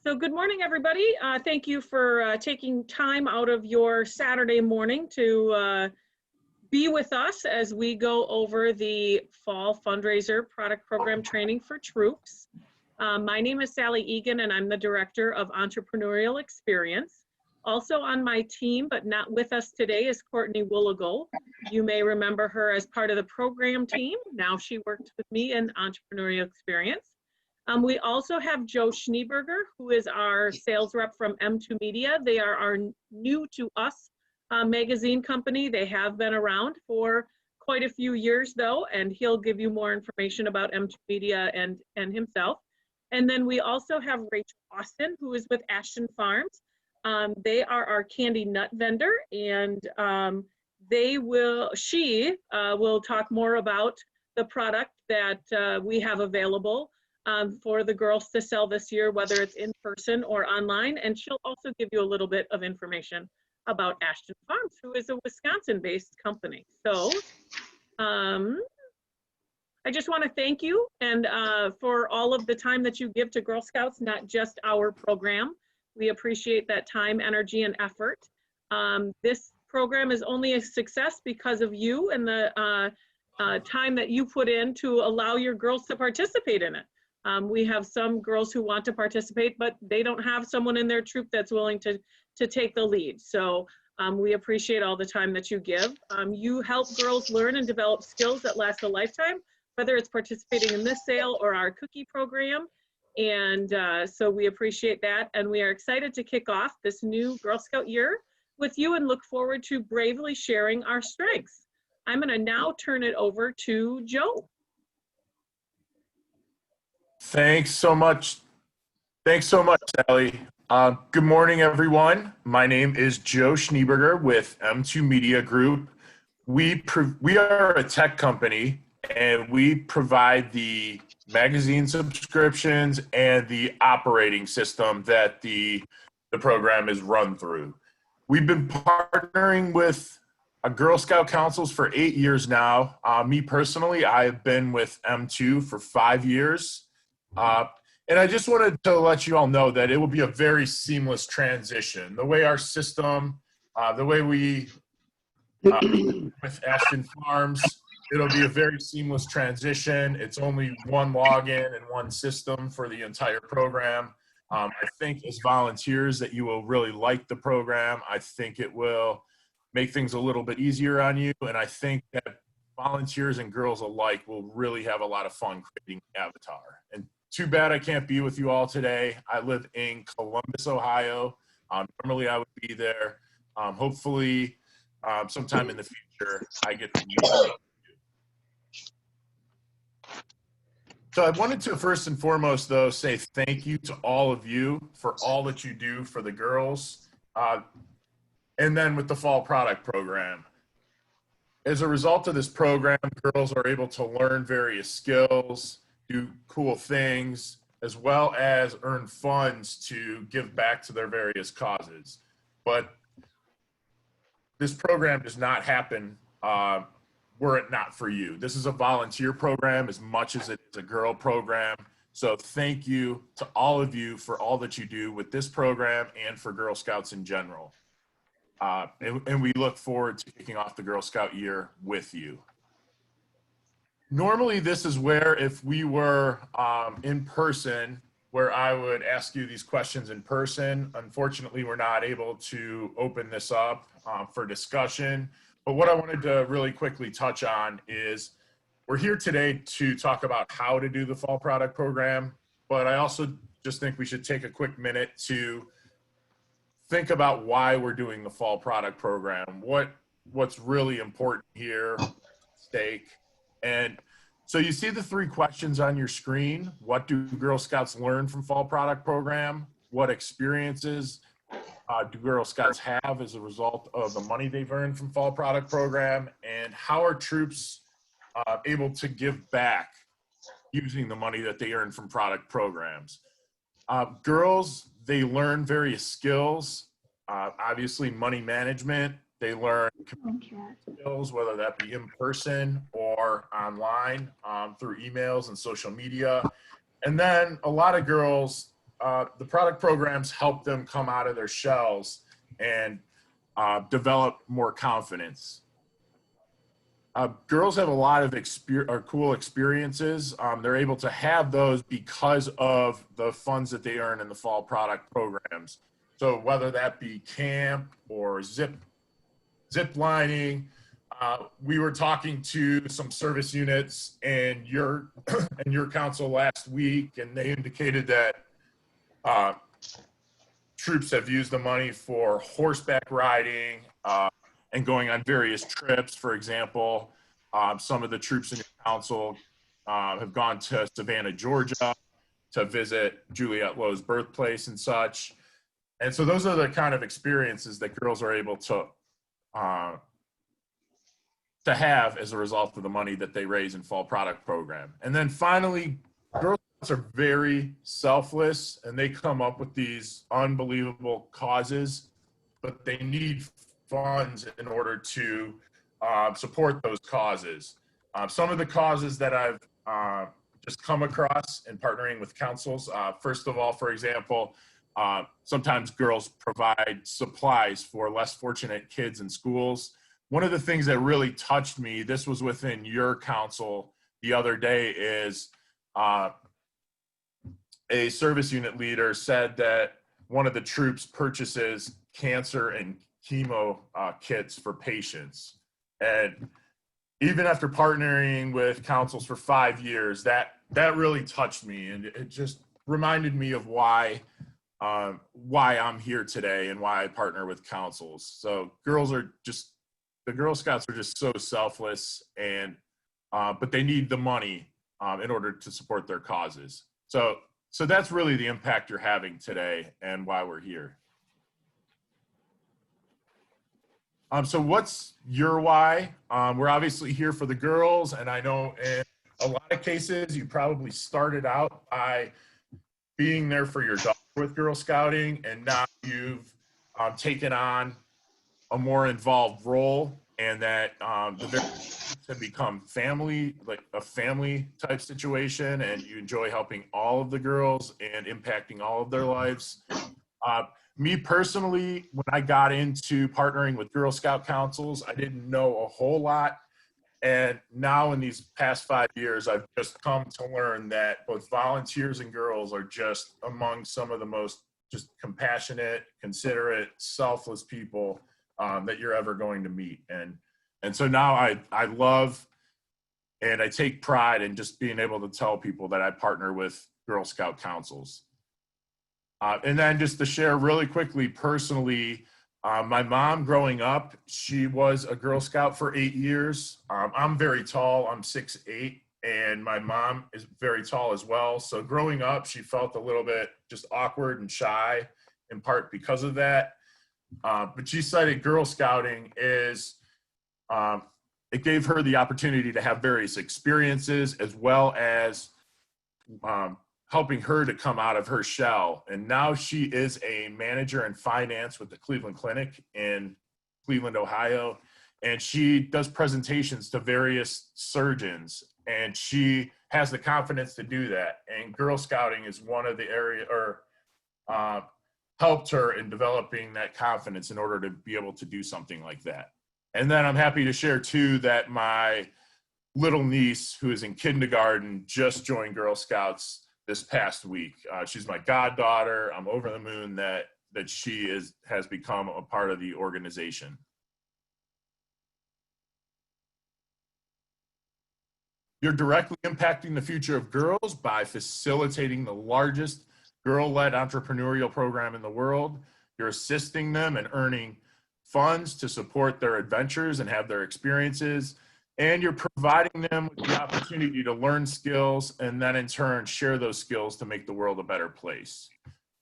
So good morning, everybody. Thank you for taking time out of your Saturday morning to be with us as we go over the fall fundraiser product program training for troops. My name is Sally Egan, and I'm the Director of Entrepreneurial Experience. Also on my team, but not with us today, is Courtney Wooligal. You may remember her as part of the program team. Now she works with me in Entrepreneurial Experience. We also have Joe Schneeberger, who is our sales rep from M2 Media. They are our new to us magazine company. They have been around for quite a few years though, and he'll give you more information about M2 Media and himself. And then we also have Rachel Austin, who is with Ashton Farms. They are our candy nut vendor, and she will talk more about the product that we have available for the girls to sell this year, whether it's in person or online. And she'll also give you a little bit of information about Ashton Farms, who is a Wisconsin-based company. So I just want to thank you and for all of the time that you give to Girl Scouts, not just our program. We appreciate that time, energy, and effort. This program is only a success because of you and the time that you put in to allow your girls to participate in it. We have some girls who want to participate, but they don't have someone in their troop that's willing to take the lead. So we appreciate all the time that you give. You help girls learn and develop skills that last a lifetime, whether it's participating in this sale or our cookie program. And so we appreciate that. And we are excited to kick off this new Girl Scout year with you and look forward to bravely sharing our strengths. I'm going to now turn it over to Joe. Thanks so much. Thanks so much, Sally. Good morning, everyone. My name is Joe Schneeberger with M2 Media Group. We are a tech company, and we provide the magazine subscriptions and the operating system that the program is run through. We've been partnering with Girl Scout Councils for 8 years now. Me personally, I've been with M2 for 5 years. And I just wanted to let you all know that it will be a very seamless transition. The way our system, the way we, with Ashton Farms, it'll be a very seamless transition. It's only one login and one system for the entire program. I think as volunteers that you will really like the program. I think it will make things a little bit easier on you. And I think that volunteers and girls alike will really have a lot of fun creating Avatar. And too bad I can't be with you all today. I live in Columbus, Ohio. Normally I would be there. Hopefully sometime in the future I get to meet you. So I wanted to first and foremost, though, say thank you to all of you for all that you do for the girls, and then with the fall product program. As a result of this program, girls are able to learn various skills, do cool things, as well as earn funds to give back to their various causes. But this program does not happen were it not for you. This is a volunteer program as much as it's a girl program. So thank you to all of you for all that you do with this program and for Girl Scouts in general. And we look forward to kicking off the Girl Scout year with you. Normally, this is where if we were in person, where I would ask you these questions in person. Unfortunately, we're not able to open this up for discussion. But what I wanted to really quickly touch on is we're here today to talk about how to do the fall product program. But I also just think we should take a quick minute to think about why we're doing the fall product program, what's really important here, stake. And so you see the 3 questions on your screen. What do Girl Scouts learn from fall product program? What experiences do Girl Scouts have as a result of the money they've earned from fall product program? And how are troops able to give back using the money that they earn from product programs? Girls, they learn various skills, obviously money management. They learn skills, whether that be in person or online through emails and social media. And then a lot of girls the product programs help them come out of their shells and develop more confidence. Girls have a lot of cool experiences. They're able to have those because of the funds that they earn in the fall product programs. So whether that be camp or zip lining, we were talking to some service units and your council last week, and they indicated that troops have used the money for horseback riding and going on various trips. For example, some of the troops in your council have gone to Savannah, Georgia to visit Juliette Lowe's birthplace and such. And so those are the kind of experiences that girls are able to have as a result of the money that they raise in fall product program. And then finally, girls are very selfless and they come up with these unbelievable causes, but they need funds in order to support those causes. Some of the causes that I've just come across in partnering with councils, first of all, for example, sometimes girls provide supplies for less fortunate kids in schools. One of the things that really touched me, this was within your council the other day, is a service unit leader said that one of the troops purchases cancer and chemo kits for patients. And even after partnering with councils for 5 years, that really touched me. And it just reminded me of why I'm here today and why I partner with councils. So the Girl Scouts are just so selfless, and but they need the money in order to support their causes. So that's really the impact you're having today and why we're here. So what's your why? We're obviously here for the girls, and I know in a lot of cases you probably started out by being there for your daughter with Girl Scouting, and now you've taken on a more involved role, and that the various have become family, like a family type situation, and you enjoy helping all of the girls and impacting all of their lives. Me personally, when I got into partnering with Girl Scout councils, I didn't know a whole lot. And now in these past 5 years, I've just come to learn that both volunteers and girls are just among some of the most just compassionate, considerate, selfless people that you're ever going to meet. And so now I love and I take pride in just being able to tell people that I partner with Girl Scout councils. And then just to share really quickly, personally, my mom growing up, she was a Girl Scout for 8 years. I'm very tall, I'm 6'8", and my mom is very tall as well. So growing up, she felt a little bit just awkward and shy, in part because of that. But she cited Girl Scouting is, it gave her the opportunity to have various experiences as well as helping her to come out of her shell. And now she is a manager in finance with the Cleveland Clinic in Cleveland, Ohio. And she does presentations to various surgeons, and she has the confidence to do that. And Girl Scouting is one of the helped her in developing that confidence in order to be able to do something like that. And then I'm happy to share too that my little niece, who is in kindergarten, just joined Girl Scouts this past week. She's my goddaughter. I'm over the moon that she has become a part of the organization. You're directly impacting the future of girls by facilitating the largest girl-led entrepreneurial program in the world. You're assisting them in earning funds to support their adventures and have their experiences. And you're providing them with the opportunity to learn skills and then in turn share those skills to make the world a better place.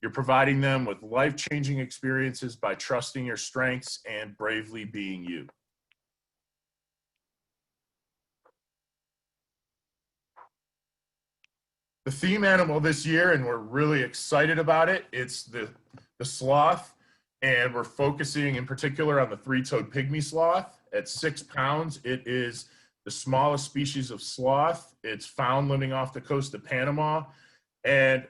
You're providing them with life-changing experiences by trusting your strengths and bravely being you. The theme animal this year, and we're really excited about it, it's the sloth, and we're focusing in particular on the three-toed pygmy sloth. At 6 pounds, it is the smallest species of sloth. It's found living off the coast of Panama. And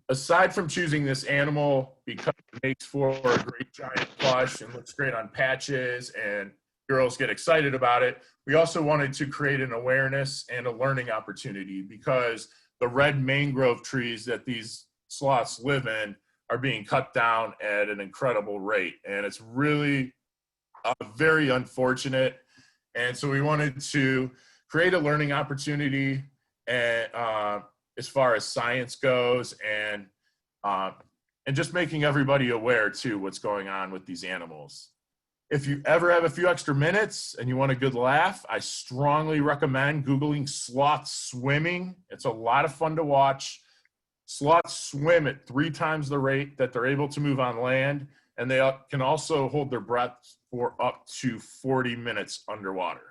aside from choosing this animal because it makes for a great giant plush and looks great on patches and girls get excited about it, we also wanted to create an awareness and a learning opportunity because the red mangrove trees that these sloths live in are being cut down at an incredible rate. And it's really very unfortunate. And so we wanted to create a learning opportunity and as far as science goes, and just making everybody aware too what's going on with these animals. If you ever have a few extra minutes and you want a good laugh, I strongly recommend Googling sloths swimming. It's a lot of fun to watch. Sloths swim at 3 times the rate that they're able to move on land, and they can also hold their breath for up to 40 minutes underwater.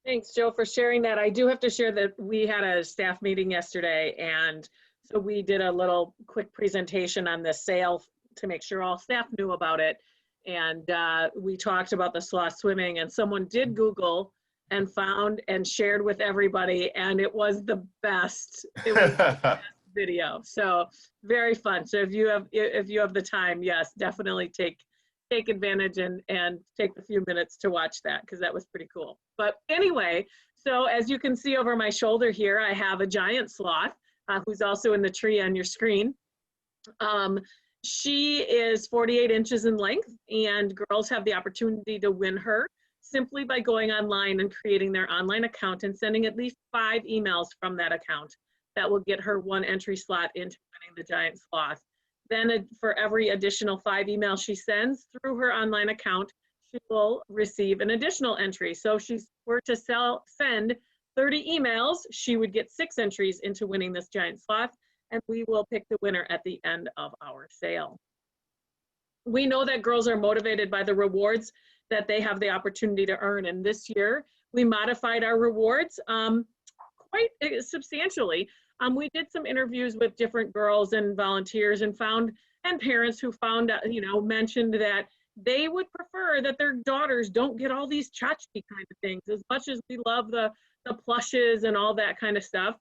Thanks, Joe, for sharing that. I do have to share that we had a staff meeting yesterday, and so we did a little quick presentation on the sale to make sure all staff knew about it. And we talked about the sloth swimming, and someone did Google and found and shared with everybody, and it was the best. It was the best video. So very fun. So if you have the time, yes, definitely take advantage and take a few minutes to watch that, because that was pretty cool. But anyway, so as you can see over my shoulder here, I have a giant sloth who's also in the tree on your screen. She is 48 inches in length, and girls have the opportunity to win her simply by going online and creating their online account and sending at least 5 emails from that account. That will get her 1 entry slot into winning the giant sloth. Then for every additional 5 emails she sends through her online account, she will receive an additional entry. So if she were to send 30 emails, she would get 6 entries into winning this giant sloth, and we will pick the winner at the end of our sale. We know that girls are motivated by the rewards that they have the opportunity to earn, and this year we modified our rewards quite substantially. We did some interviews with different girls and volunteers and parents who found, mentioned that they would prefer that their daughters don't get all these tchotchke kind of things. As much as we love the plushes and all that kind of stuff,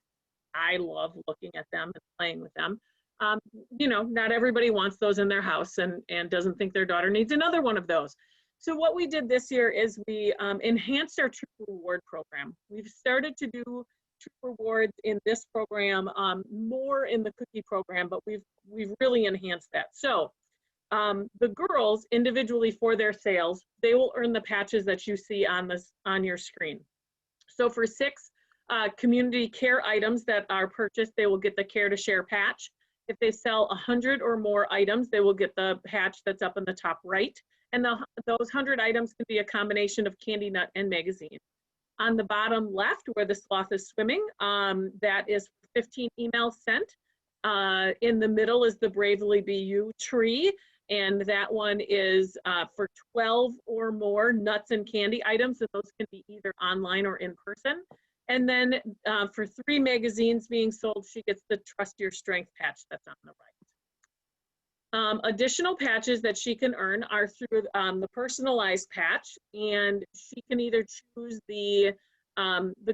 I love looking at them and playing with them. Not everybody wants those in their house and doesn't think their daughter needs another one of those. So what we did this year is we enhanced our Troop Reward program. We've started to do Troop Rewards in this program, more in the cookie program, but we've really enhanced that. So the girls individually for their sales, they will earn the patches that you see on your screen. So for 6 community care items that are purchased, they will get the Care to Share patch. If they sell 100 or more items, they will get the patch that's up in the top right. And those 100 items can be a combination of candy, nut, and magazine. On the bottom left, where the sloth is swimming, that is 15 emails sent. In the middle is the Bravely Be You tree, and that one is for 12 or more nuts and candy items, and those can be either online or in person. And then for 3 magazines being sold, she gets the Trust Your Strength patch that's on the right. Additional patches that she can earn are through the personalized patch, and she can either choose the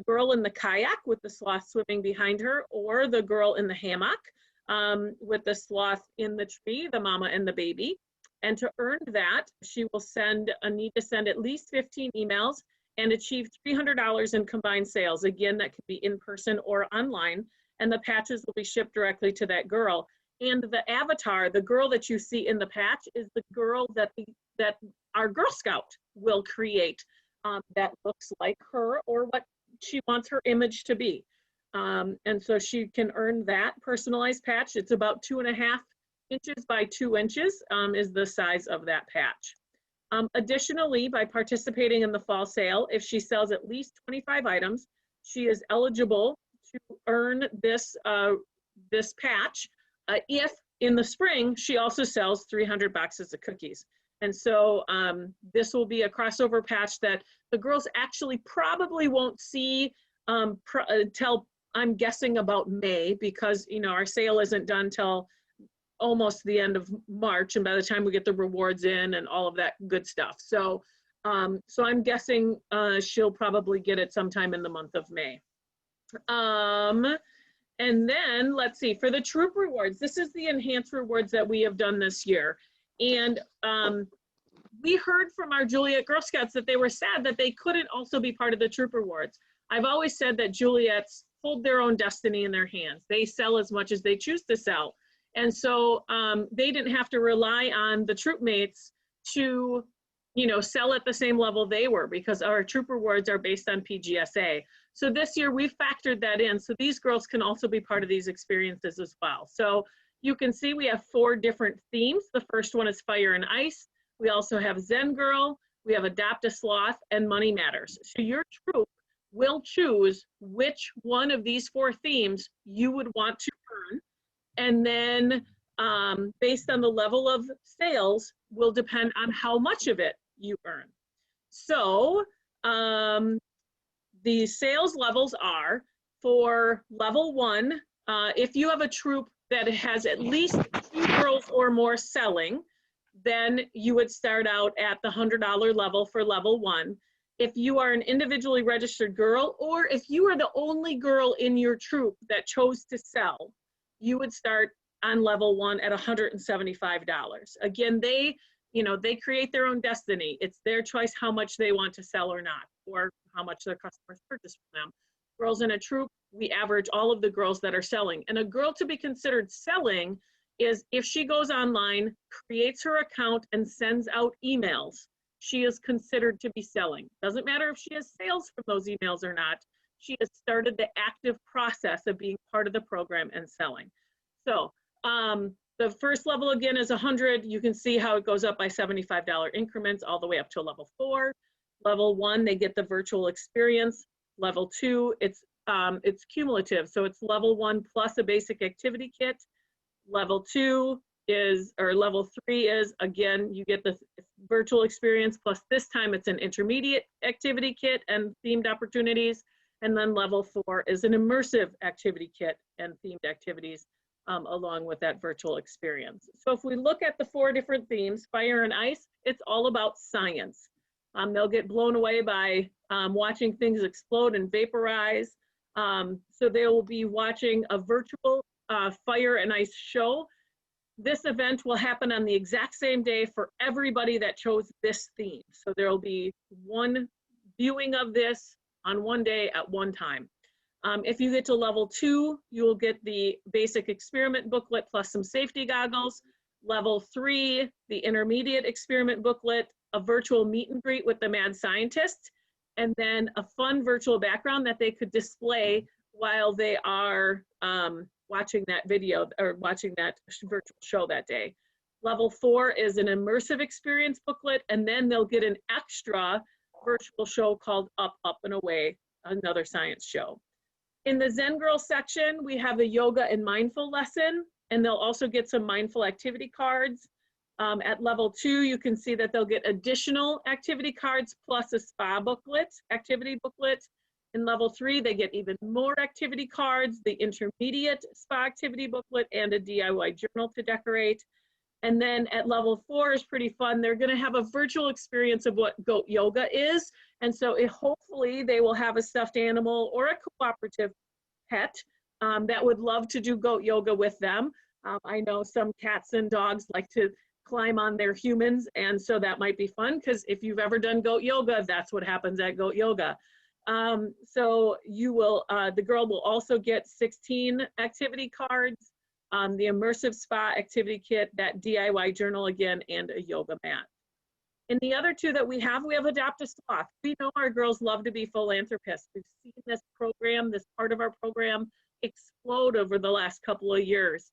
girl in the kayak with the sloth swimming behind her, or the girl in the hammock with the sloth in the tree, the mama and the baby. And to earn that, she will need to send at least 15 emails and achieve $300 in combined sales. Again, that could be in person or online, and the patches will be shipped directly to that girl. And the avatar, the girl that you see in the patch, is the girl that our Girl Scout will create that looks like her or what she wants her image to be. And so she can earn that personalized patch. It's about 2.5 inches by 2 inches is the size of that patch. Additionally, by participating in the fall sale, if she sells at least 25 items, she is eligible to earn this patch. If in the spring, she also sells 300 boxes of cookies. And so this will be a crossover patch that the girls actually probably won't see until, I'm guessing, about May, because our sale isn't done till almost the end of March, and by the time we get the rewards in and all of that good stuff. So I'm guessing she'll probably get it sometime in the month of May. And then let's see, for the troop rewards, this is the enhanced rewards that we have done this year. And we heard from our Juliet Girl Scouts that they were sad that they couldn't also be part of the troop rewards. I've always said that Juliets hold their own destiny in their hands. They sell as much as they choose to sell. And so they didn't have to rely on the troop mates to, you know, sell at the same level they were, because our troop rewards are based on PGSA. So this year we factored that in. So these girls can also be part of these experiences as well. So you can see we have 4 different themes. The first one is Fire and Ice. We also have Zen Girl, we have Adopt a Sloth, and Money Matters. So your troop will choose which one of these 4 themes you would want to earn. And then based on the level of sales will depend on how much of it you earn. So the sales levels are for level 1, if you have a troop that has at least 2 girls or more selling, then you would start out at the $100 level for level 1. If you are an individually registered girl, or if you are the only girl in your troop that chose to sell, you would start on level 1 at $175. Again, they create their own destiny. It's their choice how much they want to sell or not, or how much their customers purchase from them. Girls in a troop, we average all of the girls that are selling. And a girl to be considered selling is if she goes online, creates her account, and sends out emails, she is considered to be selling. Doesn't matter if she has sales from those emails or not. She has started the active process of being part of the program and selling. So the first level again is 100. You can see how it goes up by $75 increments all the way up to level 4. Level 1, they get the virtual experience. Level 2, it's cumulative. So it's level 1 plus a basic activity kit. Level 2 is, or level 3 is, again, you get the virtual experience, plus this time it's an intermediate activity kit and themed opportunities. And then level 4 is an immersive activity kit and themed activities along with that virtual experience. So if we look at the 4 different themes, Fire and Ice, it's all about science. They'll get blown away by watching things explode and vaporize. So they will be watching a virtual Fire and Ice show. This event will happen on the exact same day for everybody that chose this theme. So there will be one viewing of this on one day at one time. If you get to level 2, you will get the basic experiment booklet plus some safety goggles. Level 3, the intermediate experiment booklet, a virtual meet and greet with the mad scientist, and then a fun virtual background that they could display while they are watching that video or watching that virtual show that day. Level 4 is an immersive experience booklet, and then they'll get an extra virtual show called Up, Up and Away, another science show. In the Zen Girl section, we have a yoga and mindful lesson, and they'll also get some mindful activity cards. At level 2, you can see that they'll get additional activity cards plus a spa booklet, activity booklet. In level 3, they get even more activity cards, the intermediate spa activity booklet, and a DIY journal to decorate. And then at level 4 is pretty fun. They're gonna have a virtual experience of what goat yoga is. And so hopefully they will have a stuffed animal or a cooperative pet that would love to do goat yoga with them. I know some cats and dogs like to climb on their humans, and so that might be fun, because if you've ever done goat yoga, that's what happens at goat yoga. So you will, the girl will also get 16 activity cards, the immersive spa activity kit, that DIY journal again, and a yoga mat. In the other 2 that we have Adopt a Sloth. We know our girls love to be philanthropists. We've seen this program, this part of our program, explode over the last couple of years.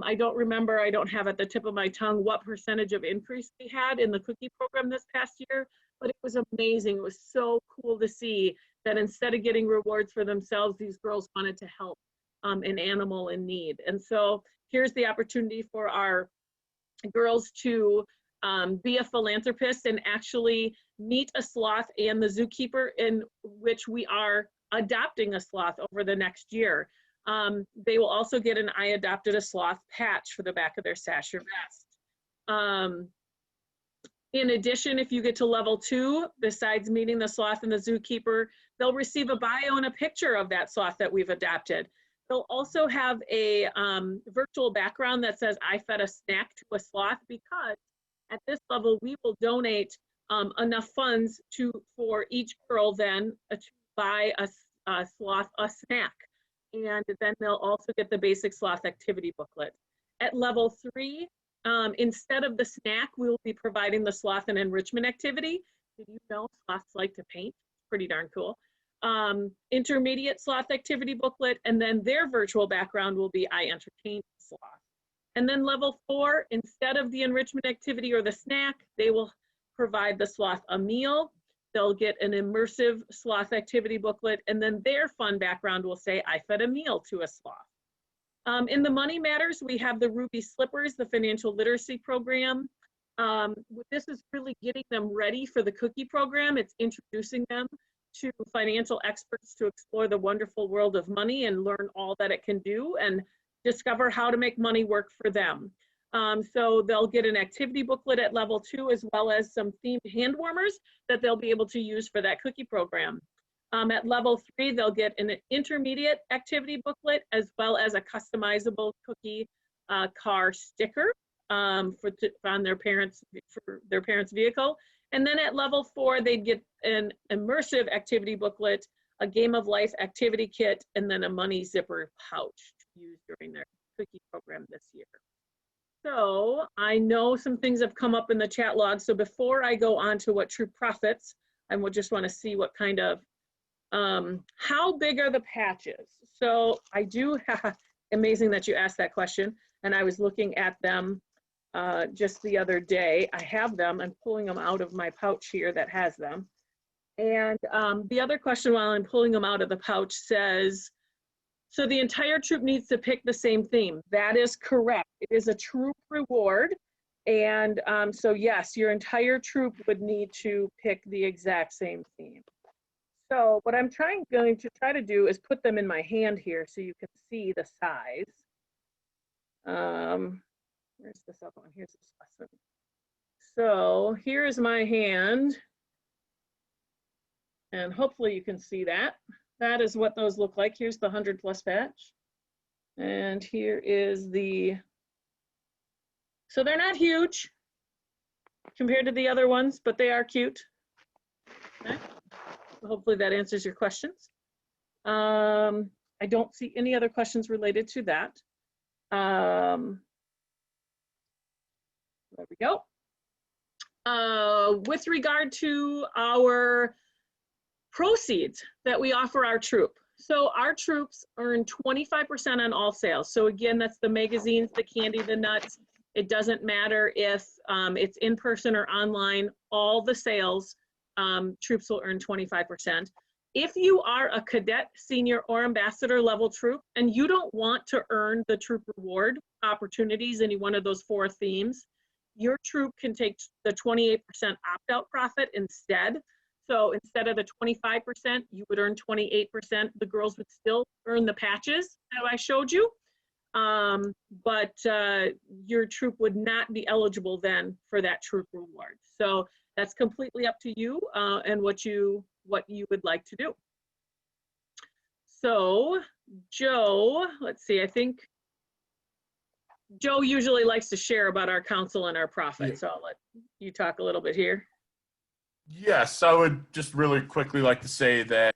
I don't remember, I don't have at the tip of my tongue what percentage of increase we had in the cookie program this past year, but it was amazing. It was so cool to see that instead of getting rewards for themselves, these girls wanted to help an animal in need. And so here's the opportunity for our girls to be a philanthropist and actually meet a sloth and the zookeeper, in which we are adopting a sloth over the next year. They will also get an I Adopted a Sloth patch for the back of their sash or vest. In addition, if you get to level 2, besides meeting the sloth and the zookeeper, they'll receive a bio and a picture of that sloth that we've adopted. They'll also have a virtual background that says, I fed a snack to a sloth, because at this level, we will donate enough funds for each girl then to buy a sloth a snack. And then they'll also get the basic sloth activity booklet. At level 3, instead of the snack, we will be providing the sloth and enrichment activity. Did you know sloths like to paint? Pretty darn cool. Intermediate sloth activity booklet, and then their virtual background will be I entertained the sloth. And then level 4, instead of the enrichment activity or the snack, they will provide the sloth a meal. They'll get an immersive sloth activity booklet, and then their fun background will say, I fed a meal to a sloth. In the Money Matters, we have the Ruby Slippers, the financial literacy program. This is really getting them ready for the cookie program. It's introducing them to financial experts to explore the wonderful world of money and learn all that it can do and discover how to make money work for them. So they'll get an activity booklet at level 2, as well as some themed hand warmers that they'll be able to use for that cookie program. At level 3, they'll get an intermediate activity booklet, as well as a customizable cookie car sticker on their parents' vehicle. And then at level 4, they'd get an immersive activity booklet, a game of life activity kit, and then a money zipper pouch to use during their cookie program this year. So I know some things have come up in the chat log. So before I go on to what True Profits, I would just want to see what kind of, how big are the patches? So I do have, amazing that you asked that question. And I was looking at them just the other day. I have them, I'm pulling them out of my pouch here that has them. And the other question while I'm pulling them out of the pouch says, so the entire troop needs to pick the same theme. That is correct. It is a troop reward. And so yes, your entire troop would need to pick the exact same theme. So what I'm going to try to do is put them in my hand here so you can see the size. Where's this other one? Here's this lesson. So here is my hand. And hopefully you can see that. That is what those look like. Here's the 100+ patch. And here is the, so they're not huge compared to the other ones, but they are cute. Okay. So hopefully that answers your questions. I don't see any other questions related to that. There we go. With regard to our proceeds that we offer our troop. So our troops earn 25% on all sales. So again, that's the magazines, the candy, the nuts. It doesn't matter if it's in person or online, all the sales, troops will earn 25%. If you are a cadet, senior, or ambassador level troop, and you don't want to earn the troop reward opportunities, any one of those 4 themes, your troop can take the 28% opt-out profit instead. So instead of the 25%, you would earn 28%. The girls would still earn the patches that I showed you, but your troop would not be eligible then for that troop reward. So that's completely up to you and what you would like to do. So Joe, let's see, I think Joe usually likes to share about our council and our profit. Yeah. So I'll let you talk a little bit here. Yes, I would just really quickly like to say that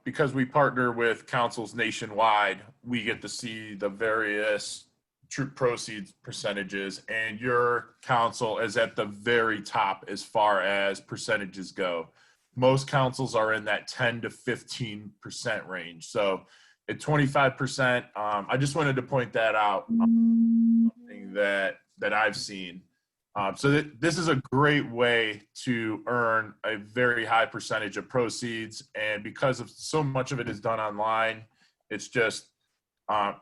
because we partner with councils nationwide, we get to see the various troop proceeds percentages, and your council is at the very top as far as percentages go. Most councils are in that 10 to 15% range. So at 25%, I just wanted to point that out, something that I've seen. So this is a great way to earn a very high percentage of proceeds. And because of so much of it is done online, it's just, I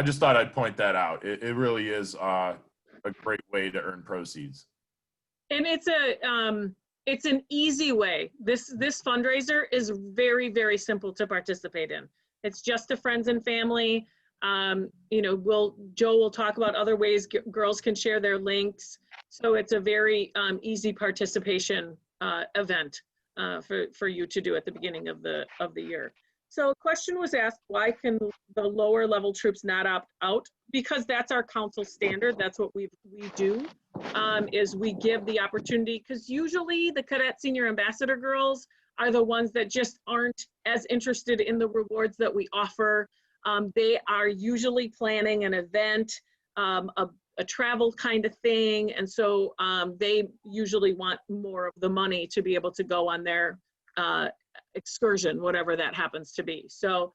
just thought I'd point that out. It really is a great way to earn proceeds. And it's an easy way. This fundraiser is very, very simple to participate in. It's just to friends and family. You know, Joe will talk about other ways girls can share their links. So it's a very easy participation event for you to do at the beginning of the year. So a question was asked, why can the lower level troops not opt out? Because that's our council standard. That's what we do, is we give the opportunity, because usually the cadet senior ambassador girls are the ones that just aren't as interested in the rewards that we offer. They are usually planning an event, a travel kind of thing. And so they usually want more of the money to be able to go on their excursion, whatever that happens to be. So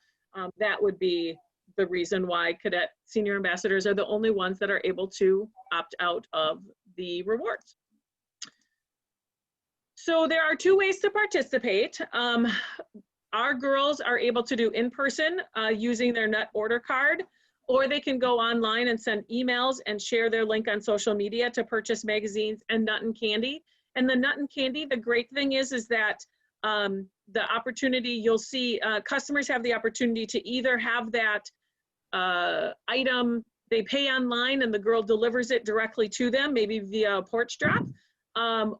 that would be the reason why cadet senior ambassadors are the only ones that are able to opt out of the rewards. So there are two ways to participate. Our girls are able to do in person using their NUT order card, or they can go online and send emails and share their link on social media to purchase magazines and nut and candy. And the nut and candy, the great thing is that the opportunity, you'll see customers have the opportunity to either have that item, they pay online and the girl delivers it directly to them, maybe via a porch drop,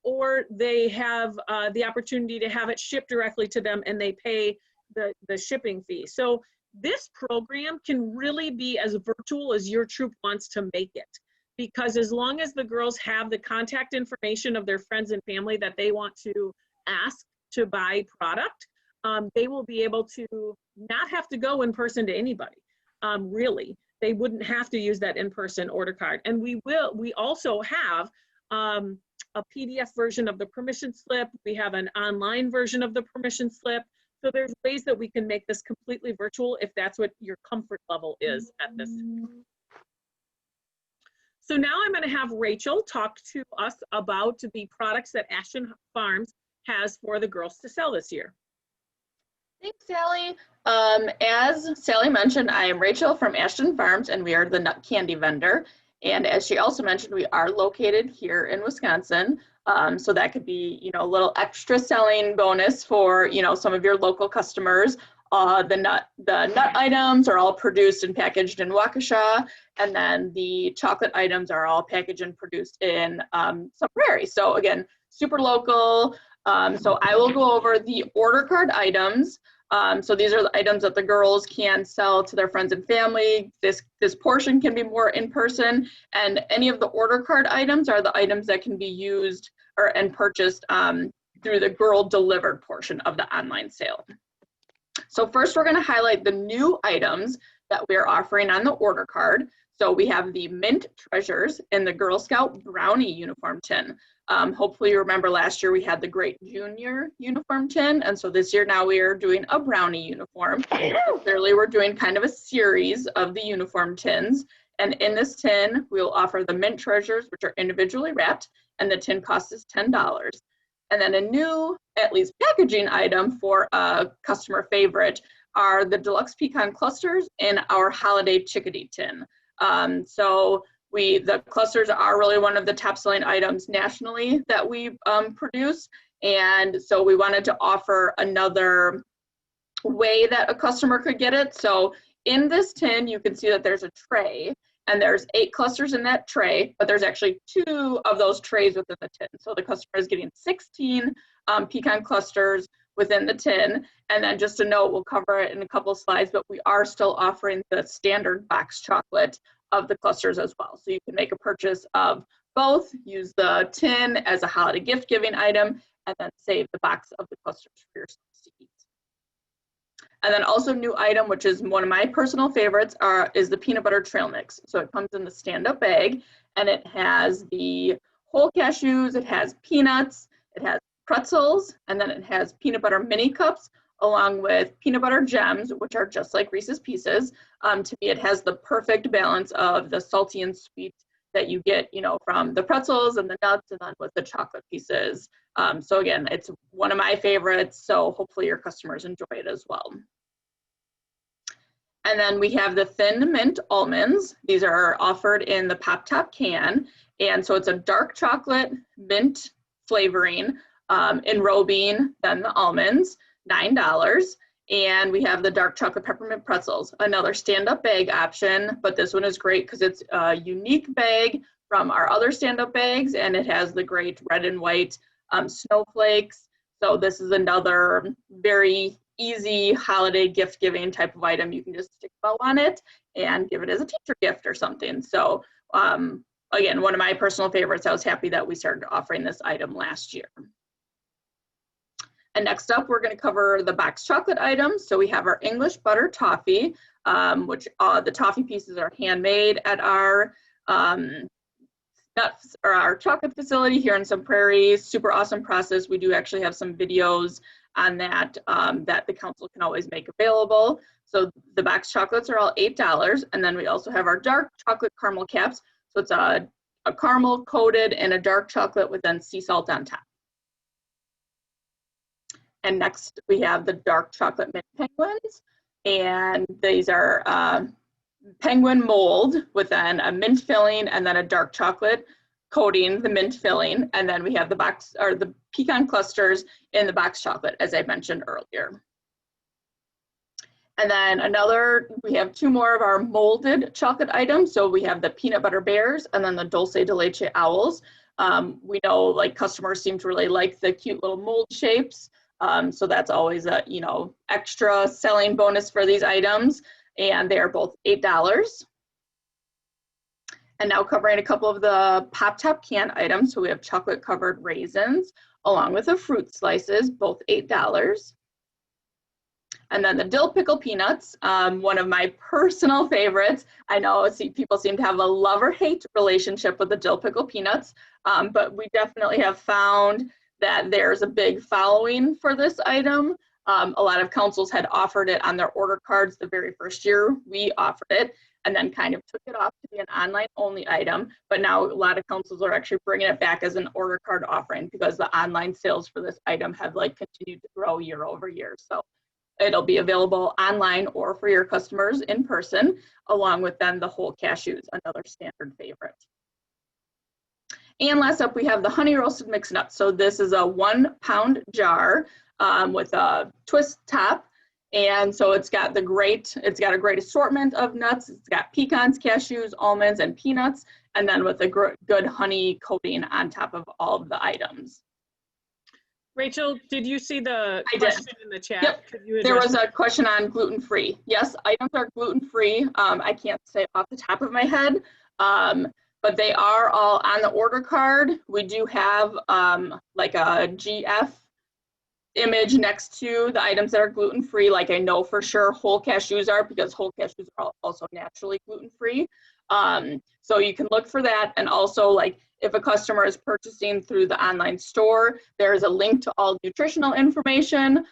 or they have the opportunity to have it shipped directly to them and they pay the shipping fee. So this program can really be as virtual as your troop wants to make it, because as long as the girls have the contact information of their friends and family that they want to ask to buy product, they will be able to not have to go in person to anybody. Really, they wouldn't have to use that in-person order card. And we also have a PDF version of the permission slip. We have an online version of the permission slip. So there's ways that we can make this completely virtual if that's what your comfort level is at this time. So now I'm going to have Rachel talk to us about the products that Ashton Farms has for the girls to sell this year. Thanks, Sally. As Sally mentioned, I am Rachel from Ashton Farms, and we are the nut candy vendor. And as she also mentioned, we are located here in Wisconsin. So that could be, a little extra selling bonus for, some of your local customers. The nut items are all produced and packaged in Waukesha, and then the chocolate items are all packaged and produced in Sun Prairie. So again, super local. So I will go over the order card items. So these are the items that the girls can sell to their friends and family. This portion can be more in person, and any of the order card items are the items that can be used and purchased through the girl delivered portion of the online sale. So first we're going to highlight the new items that we're offering on the order card. So we have the Mint Treasures in the Girl Scout Brownie uniform tin. Hopefully you remember last year we had the Great Junior uniform tin, and so this year now we are doing a brownie uniform. Clearly we're doing kind of a series of the uniform tins, and in this tin we'll offer the Mint Treasures, which are individually wrapped, and the tin cost is $10. And then a new, at least packaging item for a customer favorite are the Deluxe Pecan Clusters in our Holiday Chickadee tin. So the clusters are really one of the top selling items nationally that we produce. And so we wanted to offer another way that a customer could get it. So in this tin, you can see that there's a tray, and there's 8 clusters in that tray, but there's actually 2 of those trays within the tin. So the customer is getting 16 pecan clusters within the tin. And then just a note, we'll cover it in a couple of slides, but we are still offering the standard box chocolate of the clusters as well. So you can make a purchase of both, use the tin as a holiday gift giving item, and then save the box of the clusters for yourself to eat. And then also new item, which is one of my personal favorites, is the peanut butter trail mix. So it comes in the stand-up bag, and it has the whole cashews, it has peanuts, it has pretzels, and then it has peanut butter mini cups, along with peanut butter gems, which are just like Reese's Pieces. To me, it has the perfect balance of the salty and sweet that you get, from the pretzels and the nuts, and then with the chocolate pieces. So again, it's one of my favorites, so hopefully your customers enjoy it as well. And then we have the Thin Mint Almonds. These are offered in the Pop Top can. And so it's a dark chocolate mint flavoring, enrobing then the almonds, $9. And we have the dark chocolate peppermint pretzels, another stand-up bag option, but this one is great because it's a unique bag from our other stand-up bags, and it has the great red and white snowflakes. So this is another very easy holiday gift giving type of item. You can just stick a bow on it and give it as a teacher gift or something. So again, one of my personal favorites. I was happy that we started offering this item last year. And next up, we're going to cover the box chocolate items. So we have our English butter toffee, which the toffee pieces are handmade at our our chocolate facility here in Sun Prairie. Super awesome process. We do actually have some videos on that that the council can always make available. So the box chocolates are all $8, and then we also have our dark chocolate caramel caps. So it's a caramel coated in a dark chocolate with then sea salt on top. And next we have the dark chocolate mint penguins, and these are penguin mold with then a mint filling and then a dark chocolate coating, the mint filling, and then we have the box or the pecan clusters in the box chocolate, as I mentioned earlier. And then we have two more of our molded chocolate items. So we have the peanut butter bears and then the dulce de leche owls. We know like customers seem to really like the cute little mold shapes. So that's always a, extra selling bonus for these items. And they are both $8. And now covering a couple of the Pop Top can items. So we have chocolate covered raisins along with the fruit slices, both $8. And then the dill pickle peanuts, one of my personal favorites. I know people seem to have a love or hate relationship with the dill pickle peanuts, but we definitely have found that there's a big following for this item. A lot of councils had offered it on their order cards the very first year we offered it, and then kind of took it off to be an online only item. But now a lot of councils are actually bringing it back as an order card offering because the online sales for this item have continued to grow year over year. So it'll be available online or for your customers in person, along with then the whole cashews, another standard favorite. And last up, we have the honey roasted mixed nuts. So this is a 1 pound jar with a twist top. And so it's got a great assortment of nuts. It's got pecans, cashews, almonds, and peanuts, and then with a good honey coating on top of all of the items. Rachel, did you see the question in the chat? Yep. There was a question on gluten-free. Yes, items are gluten-free. I can't say off the top of my head, but they are all on the order card. We do have like a GF image next to the items that are gluten-free. Like I know for sure whole cashews are, because whole cashews are also naturally gluten-free. So you can look for that. And also, like if a customer is purchasing through the online store, there's a link to all nutritional information.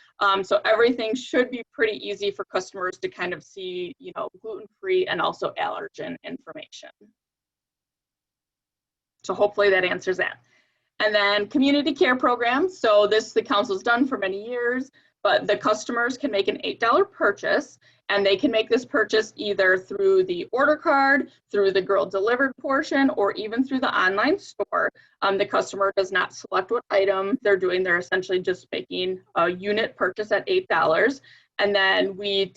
So everything should be pretty easy for customers to kind of see, gluten-free and also allergen information. So hopefully that answers that. And then community care programs. So this the council's done for many years, but the customers can make an $8 purchase, and they can make this purchase either through the order card, through the girl delivered portion, or even through the online store. The customer does not select what item they're doing. They're essentially just making a unit purchase at $8. And then we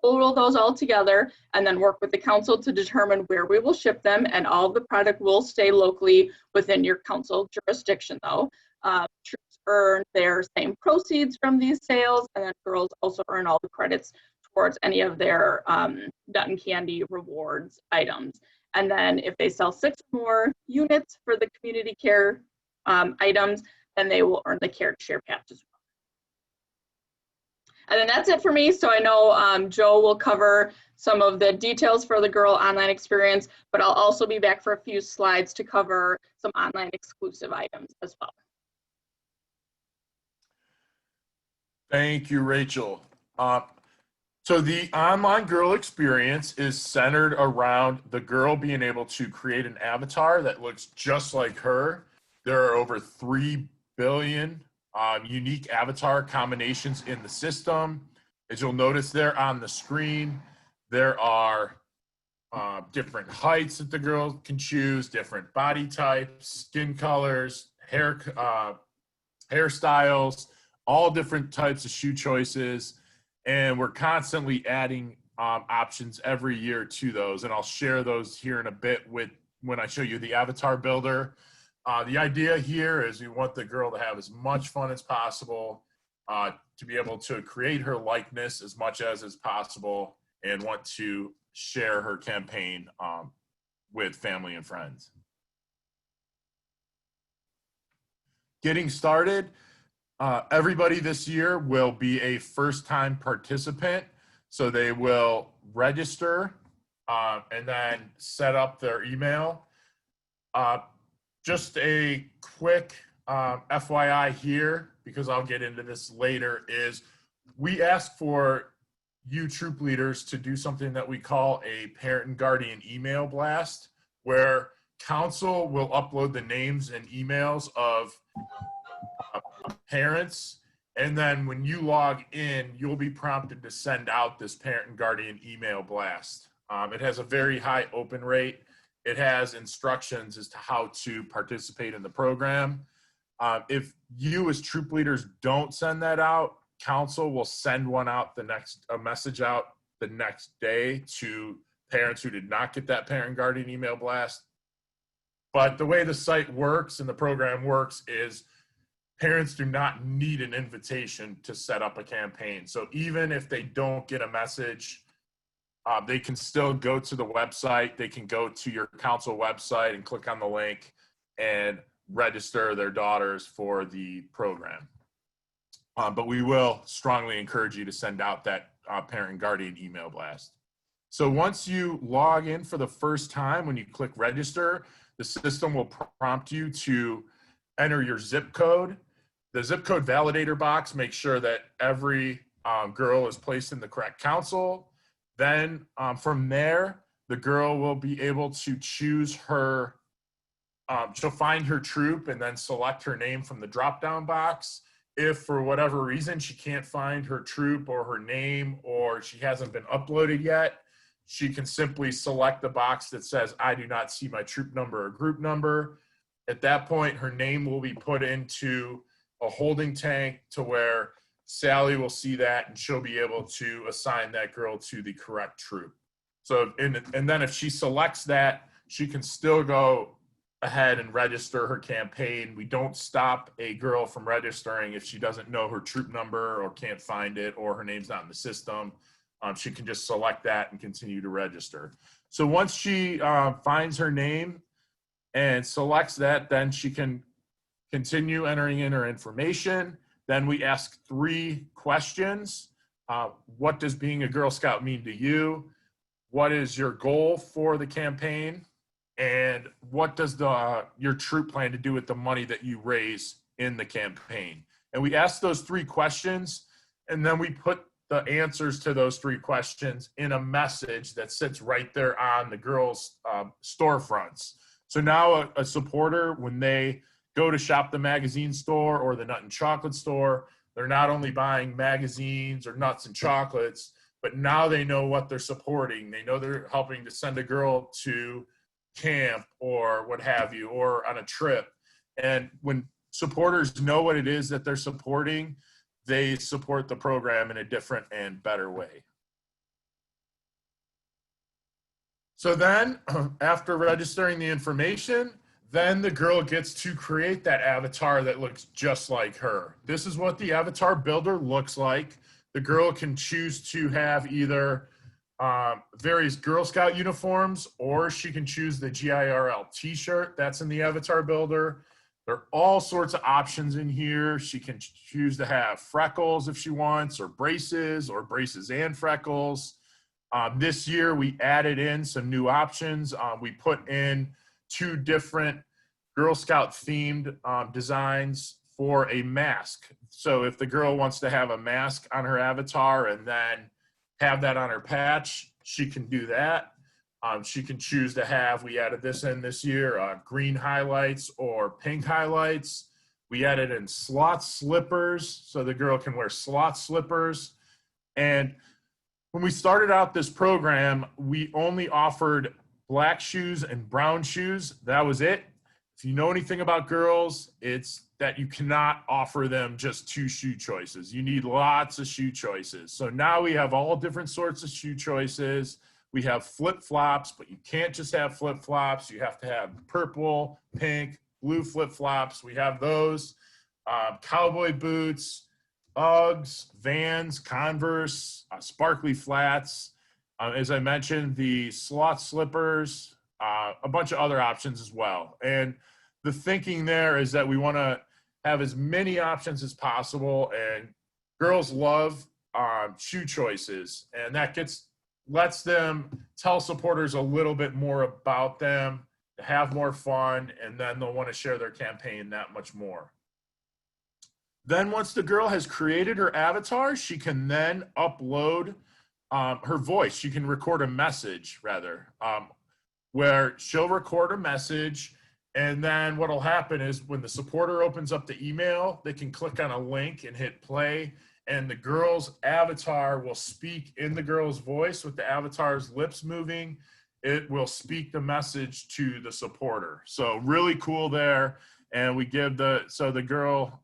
total those all together and then work with the council to determine where we will ship them, and all of the product will stay locally within your council jurisdiction though. Troops earn their same proceeds from these sales, and then girls also earn all the credits towards any of their nut and candy rewards items. And then if they sell 6 more units for the community care items, then they will earn the care share patch as well. And then that's it for me. So I know Joe will cover some of the details for the girl online experience, but I'll also be back for a few slides to cover some online exclusive items as well. Thank you, Rachel. So the online girl experience is centered around the girl being able to create an avatar that looks just like her. There are over 3 billion unique avatar combinations in the system. As you'll notice there on the screen, there are different heights that the girl can choose, different body types, skin colors, hairstyles, all different types of shoe choices. And we're constantly adding options every year to those. And I'll share those here in a bit when I show you the avatar builder. The idea here is we want the girl to have as much fun as possible. to be able to create her likeness as much as is possible and want to share her campaign with family and friends. Getting started, everybody this year will be a first-time participant, so they will register and then set up their email. Just a quick FYI here, because I'll get into this later, is we ask for you troop leaders to do something that we call a parent and guardian email blast, where council will upload the names and emails of parents, and then when you log in, you'll be prompted to send out this parent and guardian email blast. It has a very high open rate. It has instructions as to how to participate in the program. If you as troop leaders don't send that out, council will send one out a message out the next day to parents who did not get that parent and guardian email blast. But the way the site works and the program works is parents do not need an invitation to set up a campaign. So even if they don't get a message, they can still go to the website. They can go to your council website and click on the link and register their daughters for the program. But we will strongly encourage you to send out that parent and guardian email blast. So once you log in for the first time, when you click register, the system will prompt you to enter your zip code. The zip code validator box makes sure that every girl is placed in the correct council. Then from there, the girl will be able to choose her, she'll find her troop and then select her name from the drop-down box. If for whatever reason she can't find her troop or her name, or she hasn't been uploaded yet, she can simply select the box that says, I do not see my troop number or group number. At that point, her name will be put into a holding tank to where Sally will see that and she'll be able to assign that girl to the correct troop. So, and then if she selects that, she can still go ahead and register her campaign. We don't stop a girl from registering if she doesn't know her troop number or can't find it or her name's not in the system. She can just select that and continue to register. So once she finds her name and selects that, then she can continue entering in her information. Then we ask 3 questions. What does being a Girl Scout mean to you? What is your goal for the campaign? And what does your troop plan to do with the money that you raise in the campaign? And we ask those 3 questions, and then we put the answers to those 3 questions in a message that sits right there on the girls' storefronts. So now a supporter, when they go to shop the magazine store or the nut and chocolate store, they're not only buying magazines or nuts and chocolates, but now they know what they're supporting. They know they're helping to send a girl to camp or what have you, or on a trip. And when supporters know what it is that they're supporting, they support the program in a different and better way. So then, after registering the information, then the girl gets to create that avatar that looks just like her. This is what the avatar builder looks like. The girl can choose to have either various Girl Scout uniforms, or she can choose the GIRL t-shirt that's in the avatar builder. There are all sorts of options in here. She can choose to have freckles if she wants, or braces and freckles. This year we added in some new options. We put in 2 different Girl Scout themed designs for a mask. So if the girl wants to have a mask on her avatar and then have that on her patch, she can do that. She can choose to have, we added this in this year, green highlights or pink highlights. We added in slot slippers, so the girl can wear slot slippers. And when we started out this program, we only offered black shoes and brown shoes. That was it. If you know anything about girls, it's that you cannot offer them just 2 shoe choices. You need lots of shoe choices. So now we have all different sorts of shoe choices. We have flip-flops, but you can't just have flip-flops. You have to have purple, pink, blue flip-flops. We have those. Cowboy boots, Uggs, Vans, Converse, sparkly flats. As I mentioned, the sloth slippers, a bunch of other options as well. And the thinking there is that we want to have as many options as possible, and girls love shoe choices, and that lets them tell supporters a little bit more about them, have more fun, and then they'll want to share their campaign that much more. Then once the girl has created her avatar, she can then upload her voice. She can record a message, rather, where she'll record a message, and then what'll happen is when the supporter opens up the email, they can click on a link and hit play, and the girl's avatar will speak in the girl's voice with the avatar's lips moving. It will speak the message to the supporter. So really cool there. And we give so the girl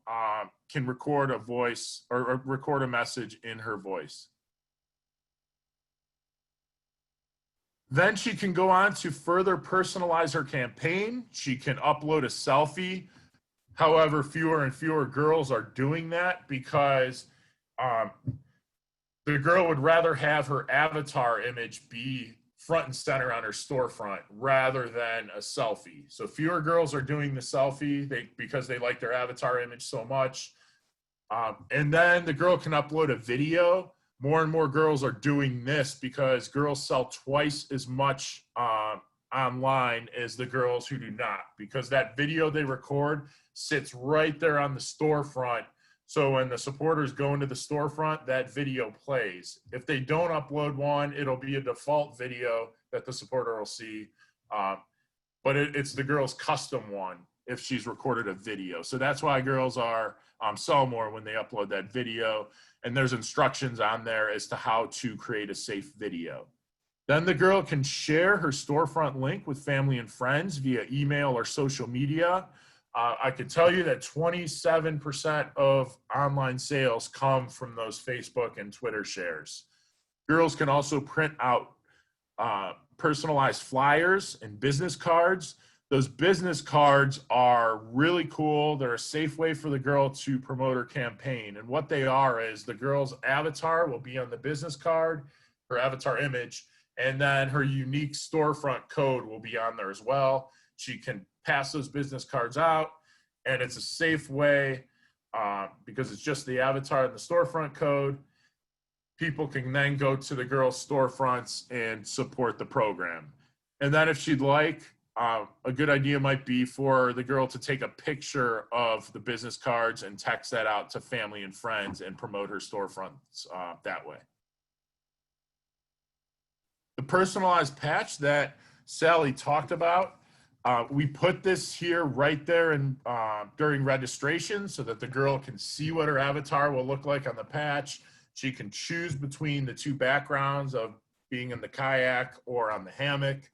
can record a voice or record a message in her voice. Then she can go on to further personalize her campaign. She can upload a selfie. However, fewer and fewer girls are doing that because the girl would rather have her avatar image be front and center on her storefront rather than a selfie. So fewer girls are doing the selfie because they like their avatar image so much. And then the girl can upload a video. More and more girls are doing this because girls sell twice as much online as the girls who do not, because that video they record sits right there on the storefront. So when the supporters go into the storefront, that video plays. If they don't upload one, it'll be a default video that the supporter will see. But it's the girl's custom one if she's recorded a video. So that's why girls are sell more when they upload that video. And there's instructions on there as to how to create a safe video. Then the girl can share her storefront link with family and friends via email or social media. I can tell you that 27% of online sales come from those Facebook and Twitter shares. Girls can also print out personalized flyers and business cards. Those business cards are really cool. They're a safe way for the girl to promote her campaign. And what they are is the girl's avatar will be on the business card, her avatar image, and then her unique storefront code will be on there as well. She can pass those business cards out, and it's a safe way because it's just the avatar and the storefront code. People can then go to the girl's storefronts and support the program. And then if she'd like, a good idea might be for the girl to take a picture of the business cards and text that out to family and friends and promote her storefronts that way. The personalized patch that Sally talked about, we put this here right there during registration so that the girl can see what her avatar will look like on the patch. She can choose between the two backgrounds of being in the kayak or on the hammock.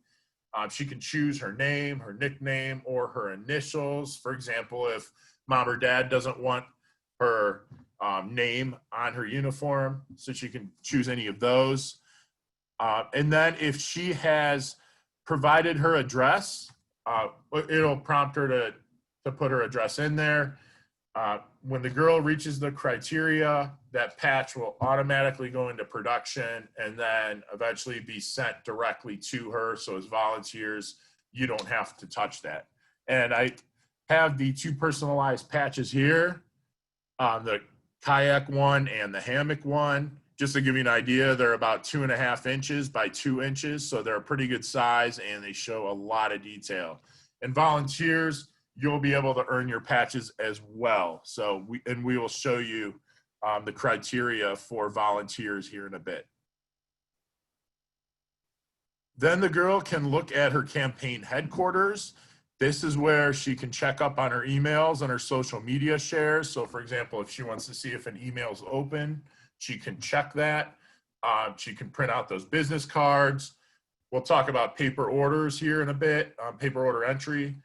She can choose her name, her nickname, or her initials. For example, if mom or dad doesn't want her name on her uniform, so she can choose any of those. And then if she has provided her address, it'll prompt her to put her address in there. When the girl reaches the criteria, that patch will automatically go into production and then eventually be sent directly to her. So as volunteers, you don't have to touch that. And I have the two personalized patches here, the kayak one and the hammock one. Just to give you an idea, they're about 2.5 inches by 2 inches. So they're a pretty good size and they show a lot of detail. And volunteers, you'll be able to earn your patches as well. So we will show you the criteria for volunteers here in a bit. Then the girl can look at her campaign headquarters. This is where she can check up on her emails and her social media shares. So for example, if she wants to see if an email is open, she can check that. She can print out those business cards. We'll talk about paper orders here in a bit, paper order entry.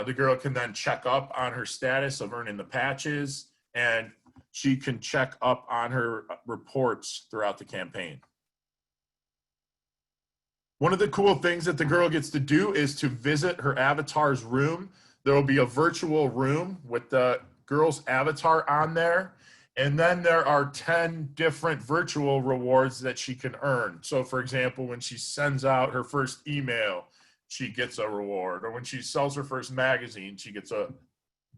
The girl can then check up on her status of earning the patches, and she can check up on her reports throughout the campaign. One of the cool things that the girl gets to do is to visit her avatar's room. There will be a virtual room with the girl's avatar on there, And then there are 10 different virtual rewards that she can earn. So for example, when she sends out her first email, she gets a reward. Or when she sells her first magazine, she gets a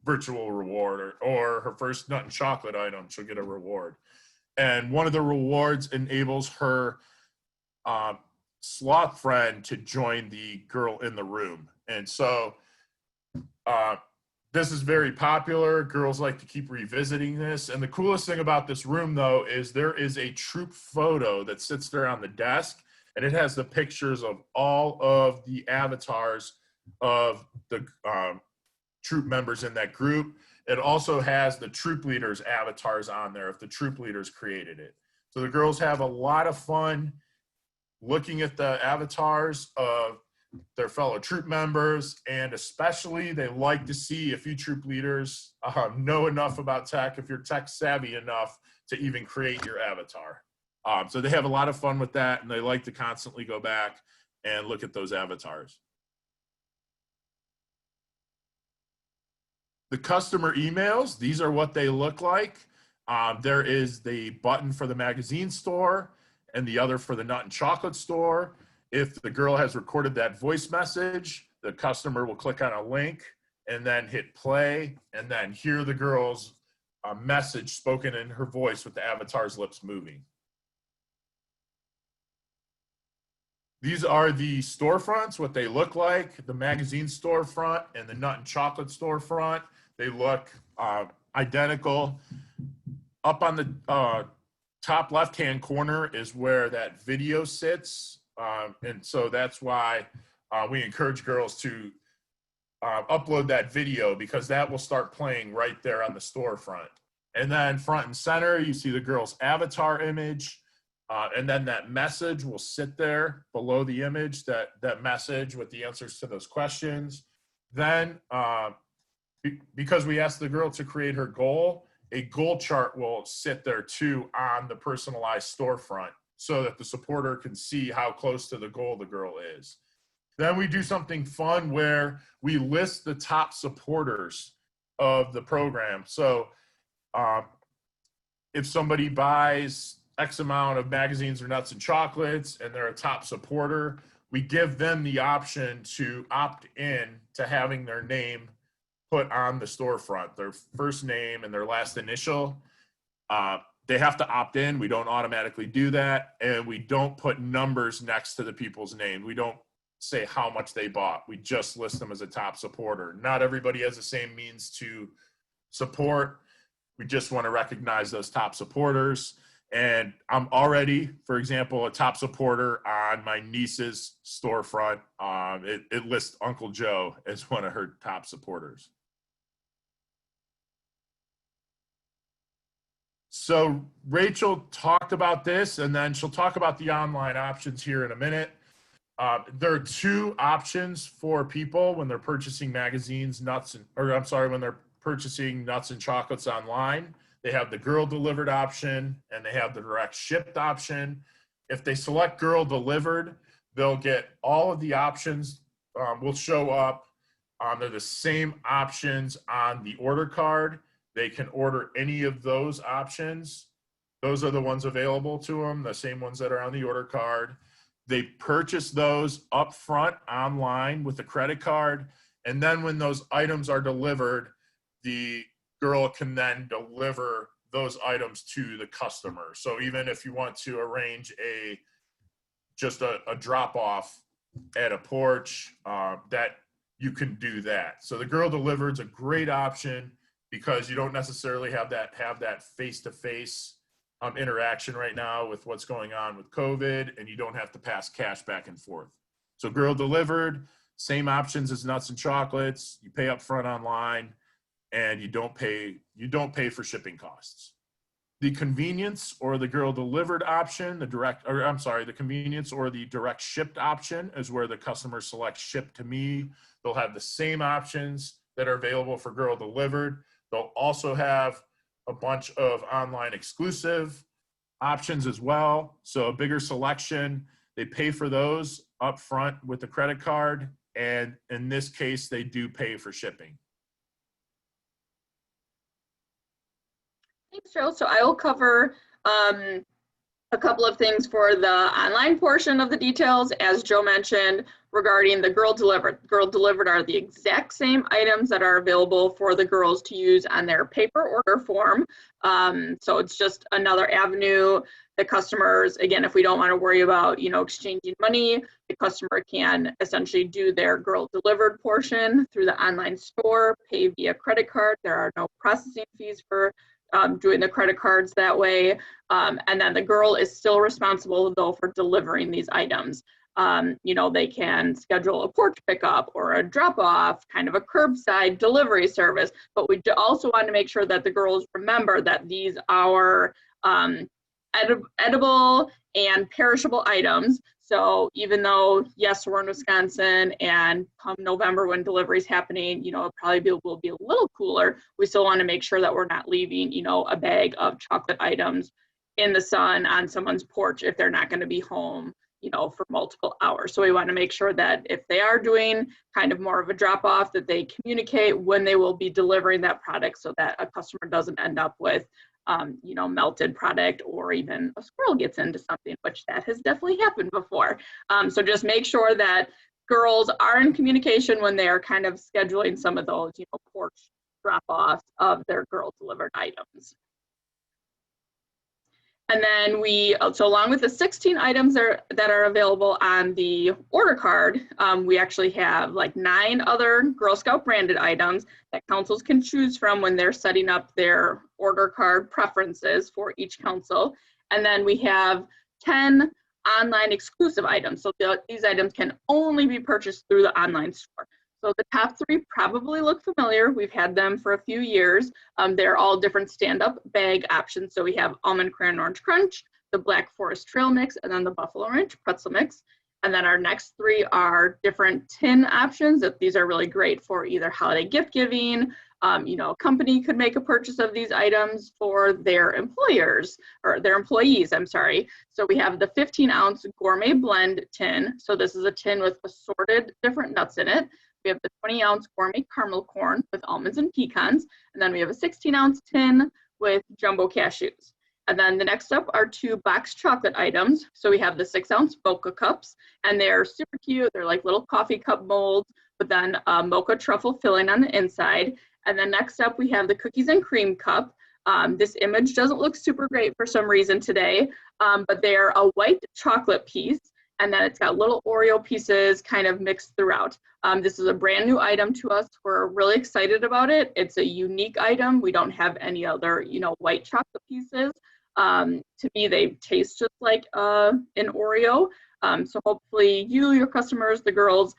virtual reward. Or her first nut and chocolate item, she'll get a reward. And one of the rewards enables her sloth friend to join the girl in the room. And so this is very popular. Girls like to keep revisiting this. And the coolest thing about this room, though, is there is a troop photo that sits there on the desk, and it has the pictures of all of the avatars of the troop members in that group. It also has the troop leaders' avatars on there if the troop leaders created it. So the girls have a lot of fun looking at the avatars of their fellow troop members, and especially they like to see if you troop leaders know enough about tech, if you're tech savvy enough to even create your avatar. So they have a lot of fun with that, and they like to constantly go back and look at those avatars. The customer emails, these are what they look like. There is the button for the magazine store and the other for the nut and chocolate store. If the girl has recorded that voice message, the customer will click on a link and then hit play and then hear the girl's message spoken in her voice with the avatar's lips moving. These are the storefronts, what they look like. The magazine storefront and the nut and chocolate storefront, they look identical. Up on the top left-hand corner is where that video sits. And so that's why we encourage girls to upload that video, because that will start playing right there on the storefront. And then front and center, you see the girl's avatar image. And then that message will sit there below the image, that message with the answers to those questions. Then, because we asked the girl to create her goal, a goal chart will sit there too on the personalized storefront, so that the supporter can see how close to the goal the girl is. Then we do something fun where we list the top supporters of the program. So if somebody buys X amount of magazines or nuts and chocolates and they're a top supporter, we give them the option to opt in to having their name put on the storefront, their first name and their last initial. They have to opt in. We don't automatically do that. And we don't put numbers next to the people's name. We don't say how much they bought. We just list them as a top supporter. Not everybody has the same means to support. We just want to recognize those top supporters. And I'm already, for example, a top supporter on my niece's storefront. It lists Uncle Joe as one of her top supporters. So Rachel talked about this, and then she'll talk about the online options here in a minute. There are two options for people when they're purchasing magazines, when they're purchasing nuts and chocolates online. They have the girl delivered option and they have the direct shipped option. If they select girl delivered, they'll get all of the options will show up. They're the same options on the order card. They can order any of those options. Those are the ones available to them, the same ones that are on the order card. They purchase those up front online with a credit card. And then when those items are delivered, the girl can then deliver those items to the customer. So even if you want to arrange just a drop off at a porch, that you can do that. So the girl delivered is a great option because you don't necessarily have that face-to-face interaction right now with what's going on with COVID, and you don't have to pass cash back and forth. So girl delivered, same options as nuts and chocolates. You pay up front online, and you don't pay for shipping costs. The convenience or the girl delivered option, the convenience or the direct shipped option is where the customer selects ship to me. They'll have the same options that are available for girl delivered. They'll also have a bunch of online exclusive options as well. So a bigger selection. They pay for those up front with the credit card. And in this case, they do pay for shipping. Thanks, Joe. So I will cover a couple of things for the online portion of the details. As Joe mentioned, regarding the Girl Delivered. Girl Delivered are the exact same items that are available for the girls to use on their paper order form. So it's just another avenue. The customers, again, if we don't want to worry about, exchanging money, the customer can essentially do their Girl Delivered portion through the online store, pay via credit card. There are no processing fees for doing the credit cards that way. And then the girl is still responsible though for delivering these items. They can schedule a porch pickup or a drop off, kind of a curbside delivery service, but we also want to make sure that the girls remember that these are edible and perishable items. So even though, yes, we're in Wisconsin and come November when delivery is happening, it probably will be a little cooler, we still want to make sure that we're not leaving, a bag of chocolate items in the sun on someone's porch if they're not going to be home, for multiple hours. So we want to make sure that if they are doing kind of more of a drop off, that they communicate when they will be delivering that product so that a customer doesn't end up with melted product, or even a squirrel gets into something, which that has definitely happened before. So just make sure that girls are in communication when they are kind of scheduling some of those, porch drop-offs of their Girl Delivered items. And then so along with the 16 items that are available on the order card, we actually have like 9 other Girl Scout branded items that councils can choose from when they're setting up their order card preferences for each council. And then we have 10 online exclusive items. So these items can only be purchased through the online store. So the top 3 probably look familiar. We've had them for a few years. They're all different stand-up bag options. So we have Almond Crayon Orange Crunch, the Black Forest Trail Mix, and then the Buffalo Ranch Pretzel Mix. And then our next 3 are different tin options. These are really great for either holiday gift giving. A company could make a purchase of these items for their employers, or their employees, I'm sorry. So we have the 15-ounce Gourmet Blend tin. So this is a tin with assorted different nuts in it. We have the 20-ounce Gourmet Caramel Corn with almonds and pecans. And then we have a 16-ounce tin with jumbo cashews. And then the next up are 2 boxed chocolate items. So we have the 6-ounce mocha cups, and they're super cute. They're like little coffee cup molds, but then mocha truffle filling on the inside. And then next up, we have the cookies and cream cup. This image doesn't look super great for some reason today, but they're a white chocolate piece, and then it's got little Oreo pieces kind of mixed throughout. This is a brand new item to us. We're really excited about it. It's a unique item. We don't have any other, white chocolate pieces. To me, they taste just like an Oreo. So hopefully you, your customers, the girls,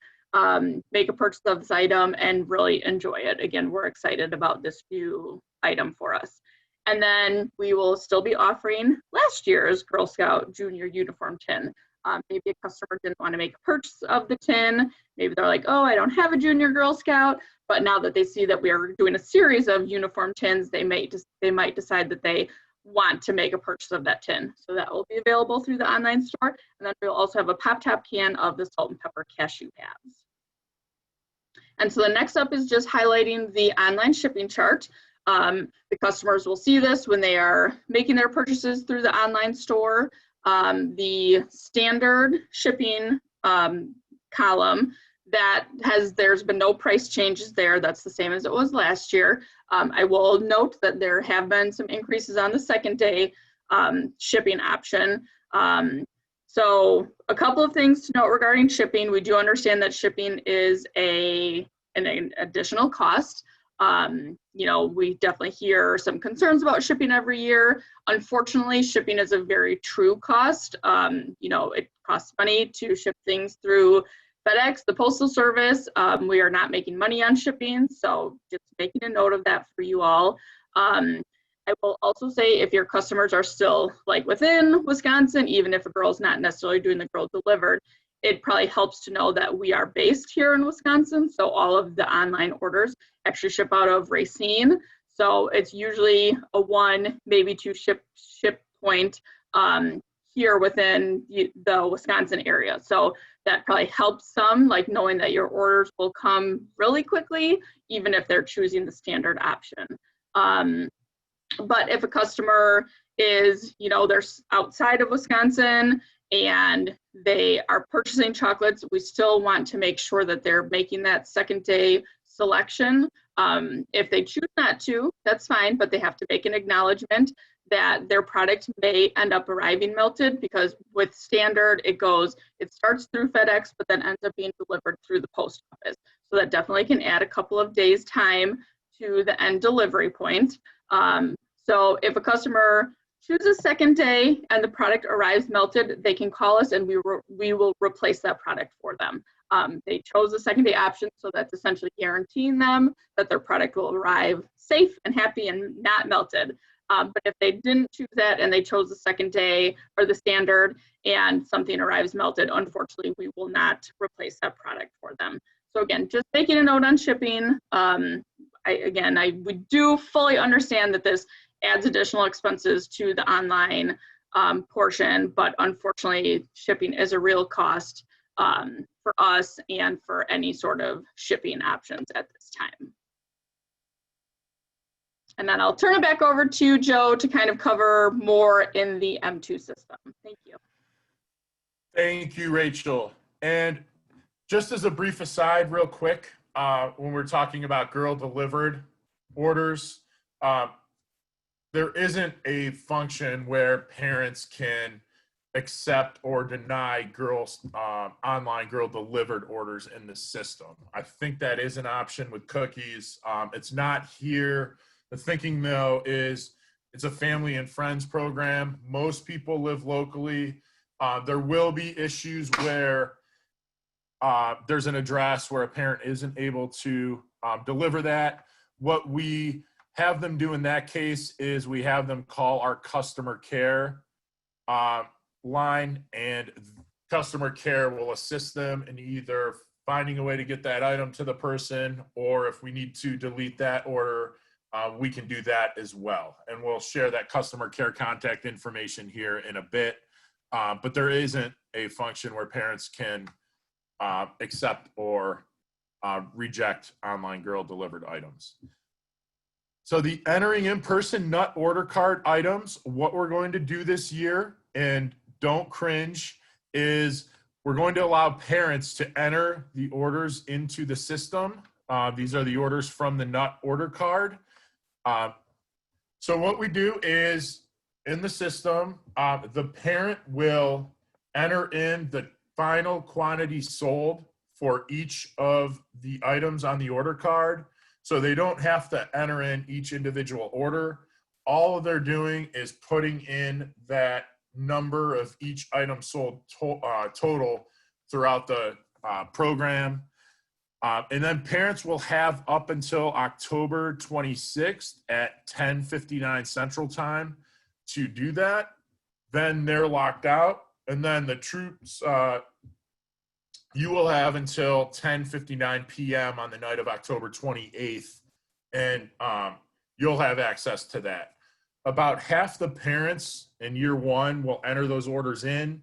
make a purchase of this item and really enjoy it. Again, we're excited about this new item for us. And then we will still be offering last year's Girl Scout Junior Uniform tin. Maybe a customer didn't want to make a purchase of the tin. Maybe they're like, oh, I don't have a Junior Girl Scout. But now that they see that we are doing a series of uniform tins, they might decide that they want to make a purchase of that tin. So that will be available through the online store. And then we'll also have a pop top can of the salt and pepper cashew pads. And so the next up is just highlighting the online shipping chart. The customers will see this when they are making their purchases through the online store. The standard shipping column there's been no price changes there. That's the same as it was last year. I will note that there have been some increases on the second day shipping option. So a couple of things to note regarding shipping. We do understand that shipping is an additional cost. We definitely hear some concerns about shipping every year. Unfortunately, shipping is a very true cost. It costs money to ship things through FedEx, the Postal Service. We are not making money on shipping, so just making a note of that for you all. I will also say if your customers are still like within Wisconsin, even if a girl's not necessarily doing the Girl Delivered, it probably helps to know that we are based here in Wisconsin. So all of the online orders actually ship out of Racine. So it's usually a 1, maybe 2 ship point here within the Wisconsin area. So that probably helps some, like knowing that your orders will come really quickly, even if they're choosing the standard option. But if a customer is, they're outside of Wisconsin and they are purchasing chocolates, we still want to make sure that they're making that second day selection. If they choose not to, that's fine, but they have to make an acknowledgement that their product may end up arriving melted, because with standard, it starts through FedEx, but then ends up being delivered through the post office. So that definitely can add a couple of days time to the end delivery point. So if a customer chooses second day and the product arrives melted, they can call us and we will replace that product for them. They chose the second day option, so that's essentially guaranteeing them that their product will arrive safe and happy and not melted. But if they didn't choose that and they chose the second day or the standard and something arrives melted, unfortunately, we will not replace that product for them. So again, just making a note on shipping. We do fully understand that this adds additional expenses to the online portion, but unfortunately, shipping is a real cost for us and for any sort of shipping options at this time. And then I'll turn it back over to Joe to kind of cover more in the M2 system. Thank you. Thank you, Rachel. And just as a brief aside, real quick, when we're talking about girl delivered orders, there isn't a function where parents can accept or deny online girl delivered orders in the system. I think that is an option with cookies. It's not here. The thinking though is it's a family and friends program. Most people live locally. There will be issues where there's an address where a parent isn't able to deliver that. What we have them do in that case is we have them call our customer care line, and customer care will assist them in either finding a way to get that item to the person, or if we need to delete that order, we can do that as well. And we'll share that customer care contact information here in a bit. But there isn't a function where parents can accept or reject online girl delivered items. So the entering in-person nut order card items, what we're going to do this year, and don't cringe, is we're going to allow parents to enter the orders into the system. These are the orders from the nut order card. So what we do is in the system, the parent will enter in the final quantity sold for each of the items on the order card. So they don't have to enter in each individual order. All they're doing is putting in that number of each item sold total throughout the program. And then parents will have up until October 26th at 10:59 Central Time to do that. Then they're locked out. And then the troops, you will have until 10:59 p.m. on the night of October 28th, and you'll have access to that. About half the parents in year one will enter those orders in,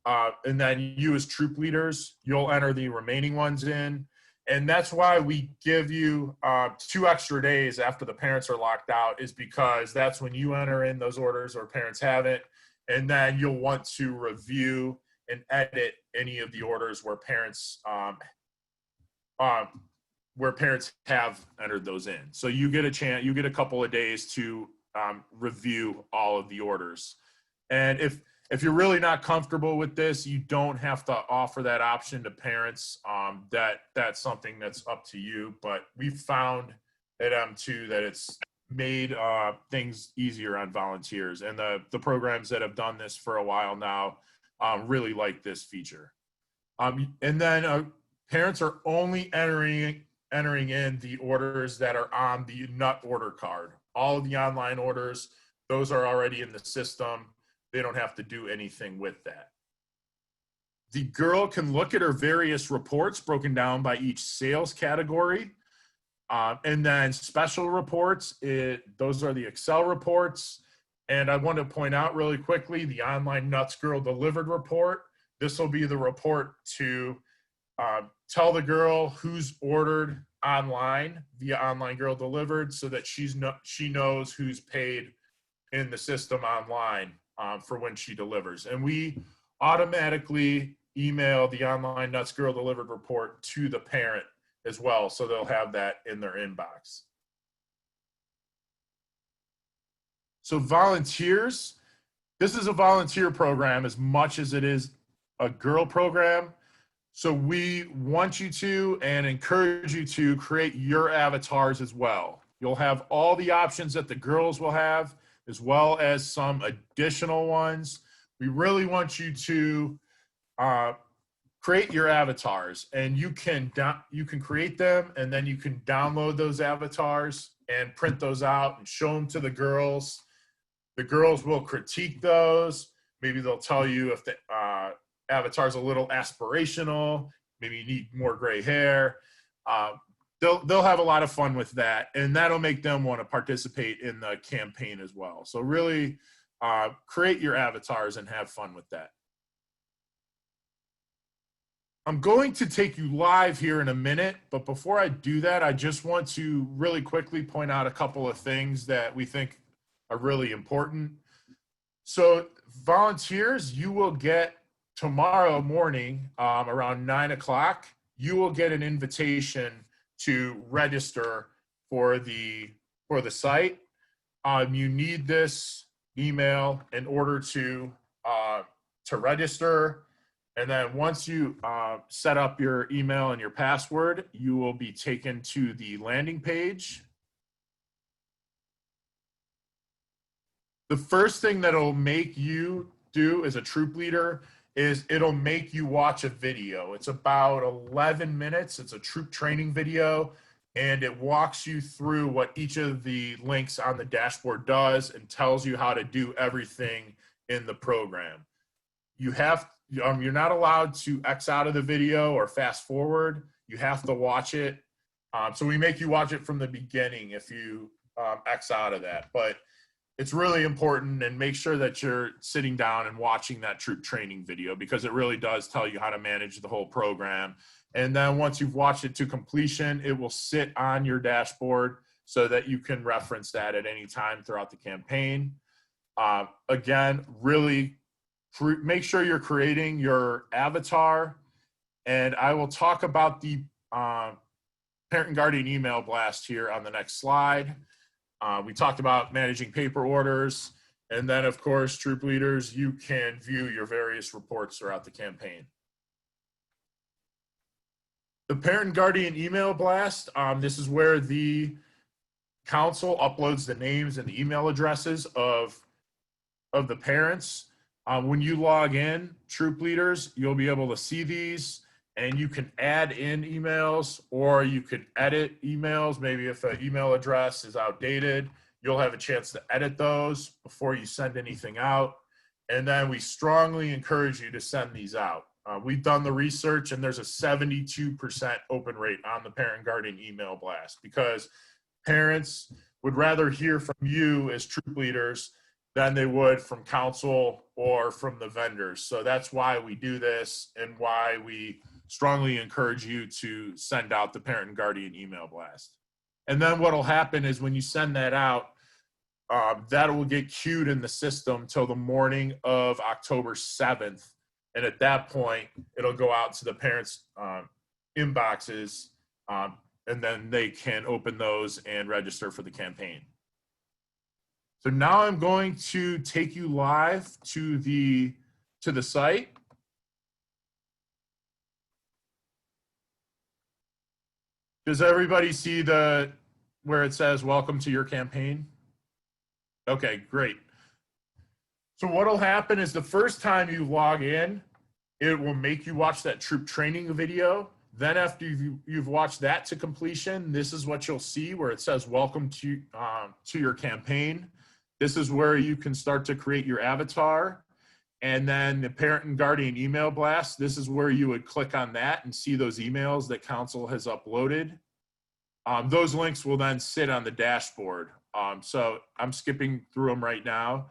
and then you as troop leaders, you'll enter the remaining ones in. And that's why we give you 2 extra days after the parents are locked out, is because that's when you enter in those orders or parents haven't, and then you'll want to review and edit any of the orders where parents have entered those in. So you get a chance, you get a couple of days to review all of the orders. And if you're really not comfortable with this, you don't have to offer that option to parents. That's something that's up to you. But we've found at M2 that it's made things easier on volunteers. And the programs that have done this for a while now really like this feature. And then parents are only entering in the orders that are on the nut order card. All of the online orders, those are already in the system. They don't have to do anything with that. The girl can look at her various reports broken down by each sales category. And then special reports, those are the Excel reports. And I want to point out really quickly, the online Nuts Girl Delivered report. This will be the report to tell the girl who's ordered online via Online Girl Delivered so that she knows who's paid in the system online for when she delivers. And we automatically email the Online Nuts Girl Delivered report to the parent as well, so they'll have that in their inbox. So volunteers, this is a volunteer program as much as it is a girl program. So we want you to and encourage you to create your avatars as well. You'll have all the options that the girls will have, as well as some additional ones. We really want you to create your avatars, and you can create them, and then you can download those avatars and print those out and show them to the girls. The girls will critique those. Maybe they'll tell you if the avatar's a little aspirational, maybe you need more gray hair. They'll have a lot of fun with that, and that'll make them want to participate in the campaign as well. So really create your avatars and have fun with that. I'm going to take you live here in a minute, but before I do that, I just want to really quickly point out a couple of things that we think are really important. So volunteers, you will get tomorrow morning around 9 o'clock, you will get an invitation to register for the site. You need this email in order to register. And then once you set up your email and your password, you will be taken to the landing page. The first thing that it'll make you do as a troop leader is it'll make you watch a video. It's about 11 minutes. It's a troop training video, and it walks you through what each of the links on the dashboard does and tells you how to do everything in the program. You're not allowed to X out of the video or fast forward. You have to watch it. So we make you watch it from the beginning if you X out of that. But it's really important, and make sure that you're sitting down and watching that troop training video, because it really does tell you how to manage the whole program. And then once you've watched it to completion, it will sit on your dashboard so that you can reference that at any time throughout the campaign. Again, really make sure you're creating your avatar. And I will talk about the parent and guardian email blast here on the next slide. We talked about managing paper orders. And then, of course, troop leaders, you can view your various reports throughout the campaign. The parent and guardian email blast, this is where the council uploads the names and the email addresses of the parents. When you log in, troop leaders, you'll be able to see these, and you can add in emails, or you could edit emails. Maybe if an email address is outdated, you'll have a chance to edit those before you send anything out. And then we strongly encourage you to send these out. We've done the research, and there's a 72% open rate on the parent and guardian email blast, because parents would rather hear from you as troop leaders than they would from council or from the vendors. So that's why we do this, and why we strongly encourage you to send out the parent and guardian email blast. And then what'll happen is when you send that out, that will get queued in the system till the morning of October 7th. And at that point, it'll go out to the parents' inboxes, and then they can open those and register for the campaign. So now I'm going to take you live to the site. Does everybody see where it says welcome to your campaign? Okay, great. So what'll happen is the first time you log in, it will make you watch that troop training video. Then after you've watched that to completion, this is what you'll see where it says welcome to your campaign. This is where you can start to create your avatar. And then the parent and guardian email blast, this is where you would click on that and see those emails that council has uploaded. Those links will then sit on the dashboard. So I'm skipping through them right now.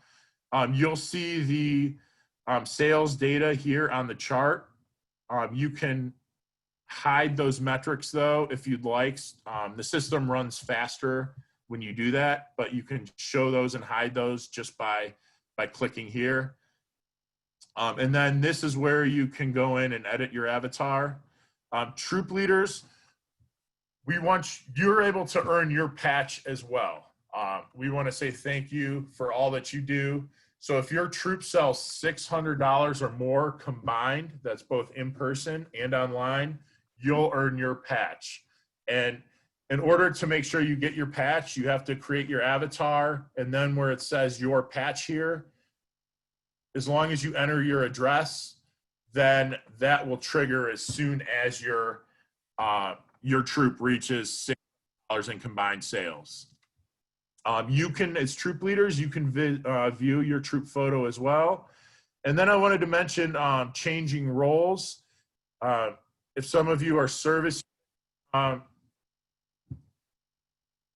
You'll see the sales data here on the chart. You can hide those metrics though, if you'd like. The system runs faster when you do that, but you can show those and hide those just by clicking here. And then this is where you can go in and edit your avatar. Troop leaders, you're able to earn your patch as well. We want to say thank you for all that you do. So if your troop sells $600 or more combined, that's both in person and online, you'll earn your patch. And in order to make sure you get your patch, you have to create your avatar, and then where it says your patch here, as long as you enter your address, then that will trigger as soon as your troop reaches $6 in combined sales. You can, as troop leaders, you can view your troop photo as well. And then I wanted to mention changing roles. If some of you are service,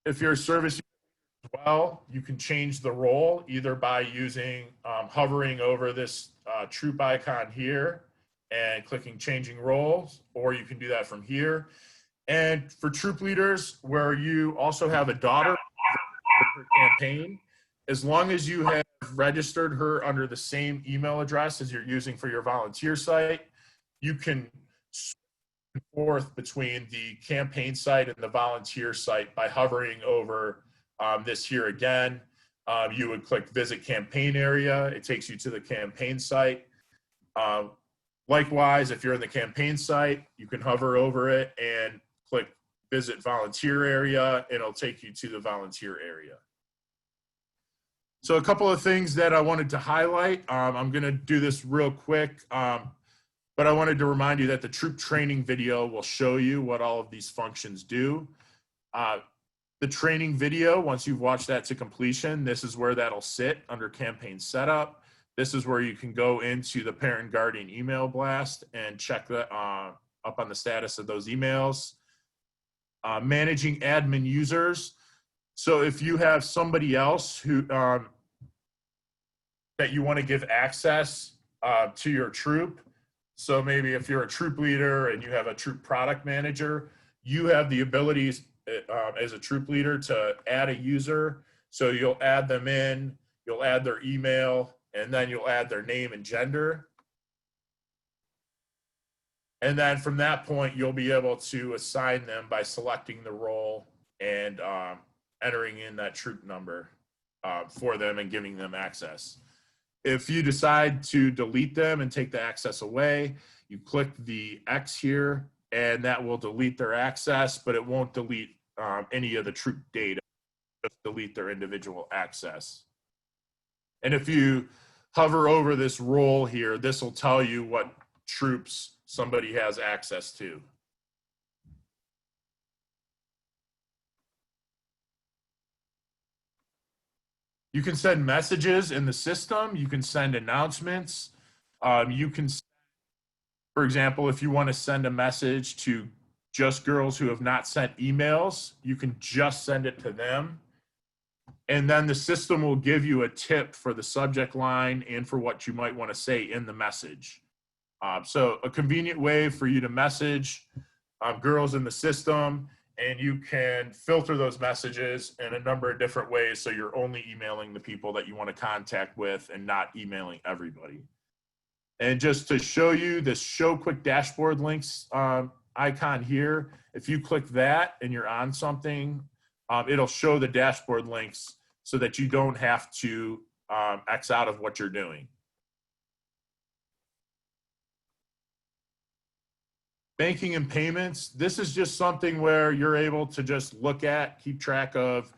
if you're a service as well, you can change the role either by using hovering over this troop icon here and clicking changing roles, or you can do that from here. And for troop leaders, where you also have a daughter her campaign, as long as you have registered her under the same email address as you're using for your volunteer site, you can switch and forth between the campaign site and the volunteer site by hovering over this here again. You would click visit campaign area. It takes you to the campaign site. Likewise, if you're in the campaign site, you can hover over it and click visit volunteer area, and it'll take you to the volunteer area. So a couple of things that I wanted to highlight. I'm going to do this real quick, but I wanted to remind you that the troop training video will show you what all of these functions do. The training video, once you've watched that to completion, this is where that'll sit under campaign setup. This is where you can go into the parent guardian email blast and check that up on the status of those emails. Managing admin users. So if you have somebody else who that you want to give access to your troop, so maybe if you're a troop leader and you have a troop product manager, you have the abilities as a troop leader to add a user. So you'll add them in, you'll add their email, and then you'll add their name and gender. And then from that point, you'll be able to assign them by selecting the role and entering in that troop number for them and giving them access. If you decide to delete them and take the access away, you click the X here, and that will delete their access, but it won't delete any of the troop data, just delete their individual access. And if you hover over this role here, this will tell you what troops somebody has access to. You can send messages in the system. You can send announcements. You can, for example, if you want to send a message to just girls who have not sent emails, you can just send it to them. And then the system will give you a tip for the subject line and for what you might want to say in the message. So a convenient way for you to message girls in the system, and you can filter those messages in a number of different ways, so you're only emailing the people that you want to contact with and not emailing everybody. And just to show you this show quick dashboard links icon here, if you click that and you're on something, it'll show the dashboard links so that you don't have to X out of what you're doing. Banking and payments, this is just something where you're able to just look at, keep track of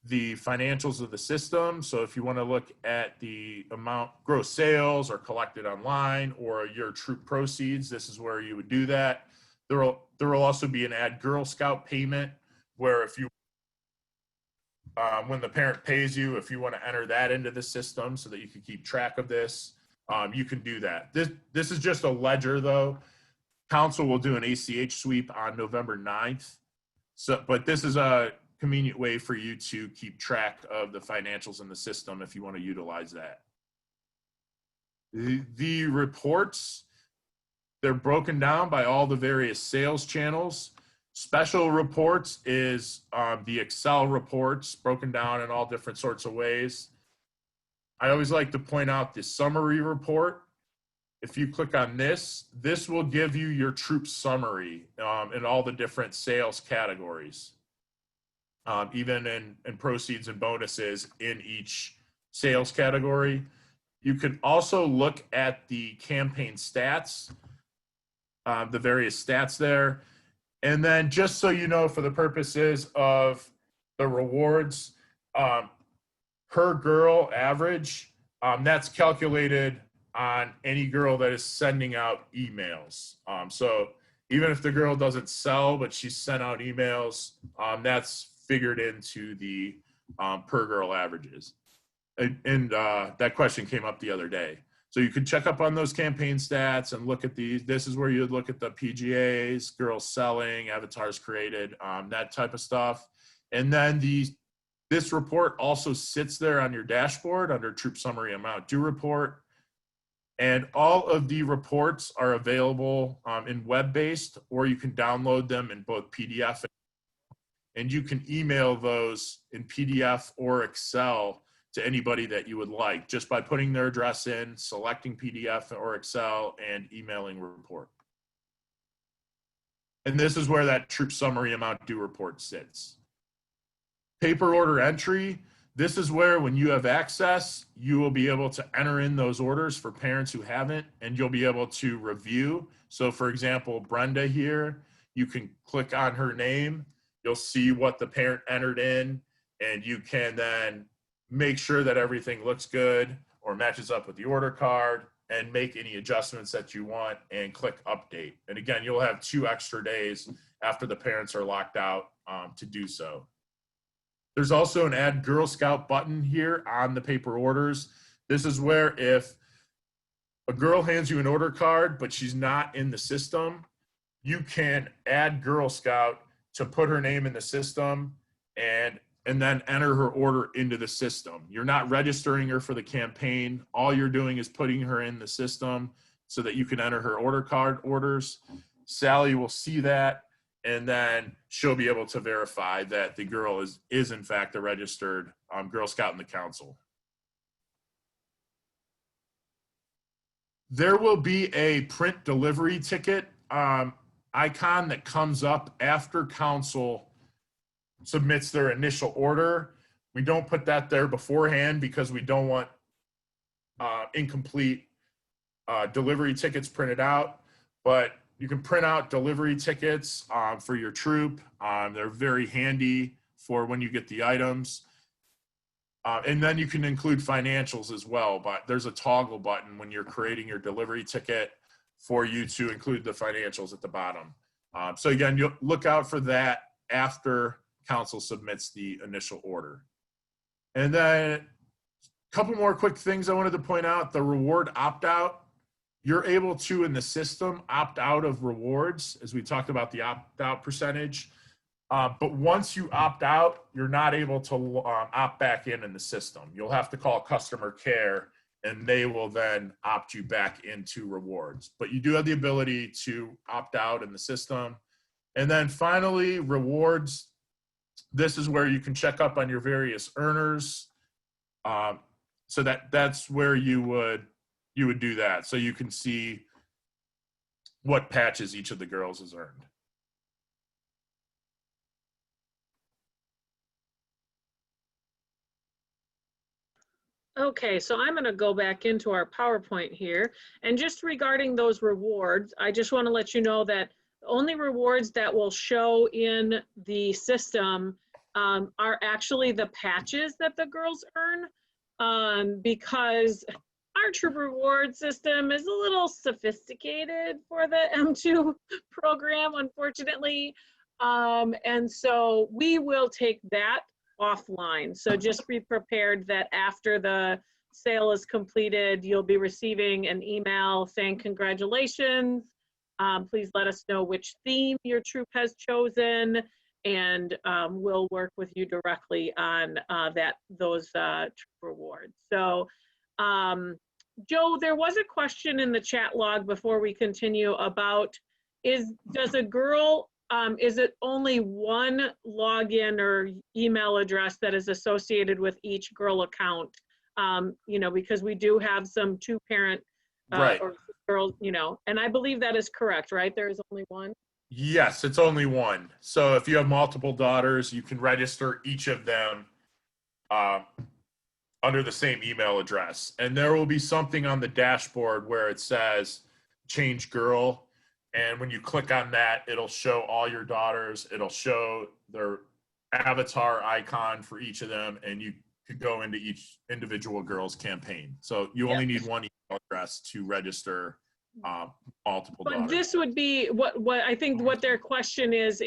the financials of the system. So if you want to look at the amount, gross sales or collected online, or your troop proceeds, this is where you would do that. There will also be an add Girl Scout payment, where if you, when the parent pays you, if you want to enter that into the system so that you can keep track of this, you can do that. This is just a ledger though. Council will do an ACH sweep on November 9th. So, but this is a convenient way for you to keep track of the financials in the system if you want to utilize that. The reports, They're broken down by all the various sales channels. Special reports is the Excel reports broken down in all different sorts of ways. I always like to point out the summary report. If you click on this, this will give you your troop summary in all the different sales categories, even in proceeds and bonuses in each sales category. You can also look at the campaign stats, the various stats there. And then just so you know, for the purposes of the rewards, per girl average, that's calculated on any girl that is sending out emails. So even if the girl doesn't sell, but she's sent out emails, that's figured into the per girl averages. And that question came up the other day. So you can check up on those campaign stats and look at these. This is where you would look at the PGAs, girls selling, avatars created, that type of stuff. And then this report also sits there on your dashboard under Troop Summary Amount Due Report. And all of the reports are available in web-based, or you can download them in both PDF and you can email those in PDF or Excel to anybody that you would like, just by putting their address in, selecting PDF or Excel, and emailing report. And this is where that Troop Summary Amount Due report sits. Paper order entry. This is where, when you have access, you will be able to enter in those orders for parents who haven't, and you'll be able to review. So for example, Brenda here, you can click on her name. You'll see what the parent entered in, and you can then make sure that everything looks good or matches up with the order card and make any adjustments that you want and click update. And again, you'll have 2 extra days after the parents are locked out to do so. There's also an Add Girl Scout button here on the paper orders. This is where if a girl hands you an order card, but she's not in the system, you can add Girl Scout to put her name in the system and then enter her order into the system. You're not registering her for the campaign. All you're doing is putting her in the system so that you can enter her order card orders. Sally will see that, and then she'll be able to verify that the girl is in fact a registered Girl Scout in the council. There will be a print delivery ticket icon that comes up after council submits their initial order. We don't put that there beforehand because we don't want incomplete delivery tickets printed out, but you can print out delivery tickets for your troop. They're very handy for when you get the items. And then you can include financials as well, but there's a toggle button when you're creating your delivery ticket for you to include the financials at the bottom. So again, you'll look out for that after council submits the initial order. And then a couple more quick things I wanted to point out. The reward opt-out. You're able to, in the system, opt out of rewards, as we talked about the opt-out percentage. But once you opt out, you're not able to opt back in the system. You'll have to call customer care, and they will then opt you back into rewards. But you do have the ability to opt out in the system. And then finally, rewards. This is where you can check up on your various earners. So that's where you would do that. So you can see what patches each of the girls has earned. Okay, so I'm going to go back into our PowerPoint here. And just regarding those rewards, I just want to let you know that the only rewards that will show in the system are actually the patches that the girls earn, because our troop reward system is a little sophisticated for the M2 program, unfortunately. And so we will take that offline. So just be prepared that after the sale is completed, you'll be receiving an email saying congratulations. Please let us know which theme your troop has chosen, and we'll work with you directly on those troop rewards. So Joe, there was a question in the chat log before we continue about, does a girl, is it only one login or email address that is associated with each girl account? You know, because we do have some two-parent Right. or girls, you know, and I believe that is correct, right? There is only one. Yes, it's only one. So if you have multiple daughters, you can register each of them under the same email address. And there will be something on the dashboard where it says change girl. And when you click on that, it'll show all your daughters. It'll show their avatar icon for each of them. And you could go into each individual girl's campaign. So you only need one email address to register multiple But daughters. this would be what I think what their question is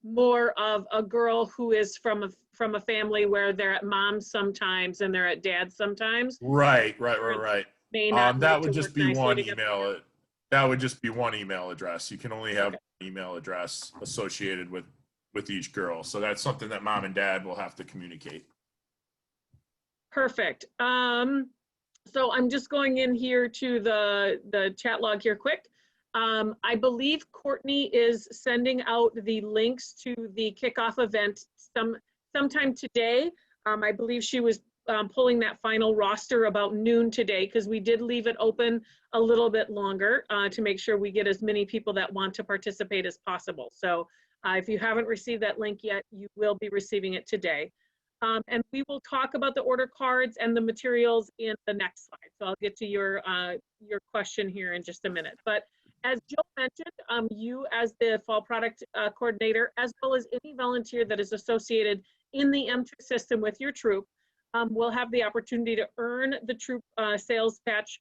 more of a girl who is from a family where they're at mom's sometimes and they're at dad's sometimes. Right. May not That like would to just work be nicely one together. email. That would just be one email address. You can only have Okay. one email address associated with each girl. So that's something that mom and dad will have to communicate. Perfect. So I'm just going in here to the chat log here quick. I believe Courtney is sending out the links to the kickoff event sometime today. I believe she was pulling that final roster about noon today because we did leave it open a little bit longer to make sure we get as many people that want to participate as possible. So if you haven't received that link yet, you will be receiving it today. And we will talk about the order cards and the materials in the next slide. So I'll get to your question here in just a minute. But as Joe mentioned, you as the fall product coordinator, as well as any volunteer that is associated in the M2 system with your troop, will have the opportunity to earn the troop sales patch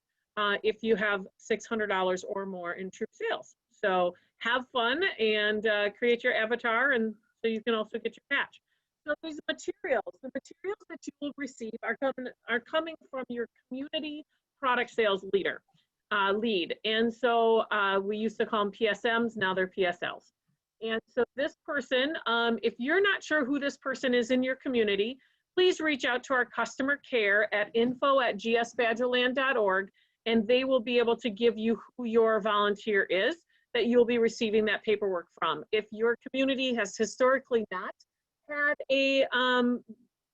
if you have $600 or more in troop sales. So have fun and create your avatar, and so you can also get your patch. So these materials, the materials that you will receive are coming from your community product sales lead. And so we used to call them PSMs, now they're PSLs. And so this person, if you're not sure who this person is in your community, please reach out to our customer care at info@gsbadgerland.org, and they will be able to give you who your volunteer is that you'll be receiving that paperwork from. If your community has historically not had a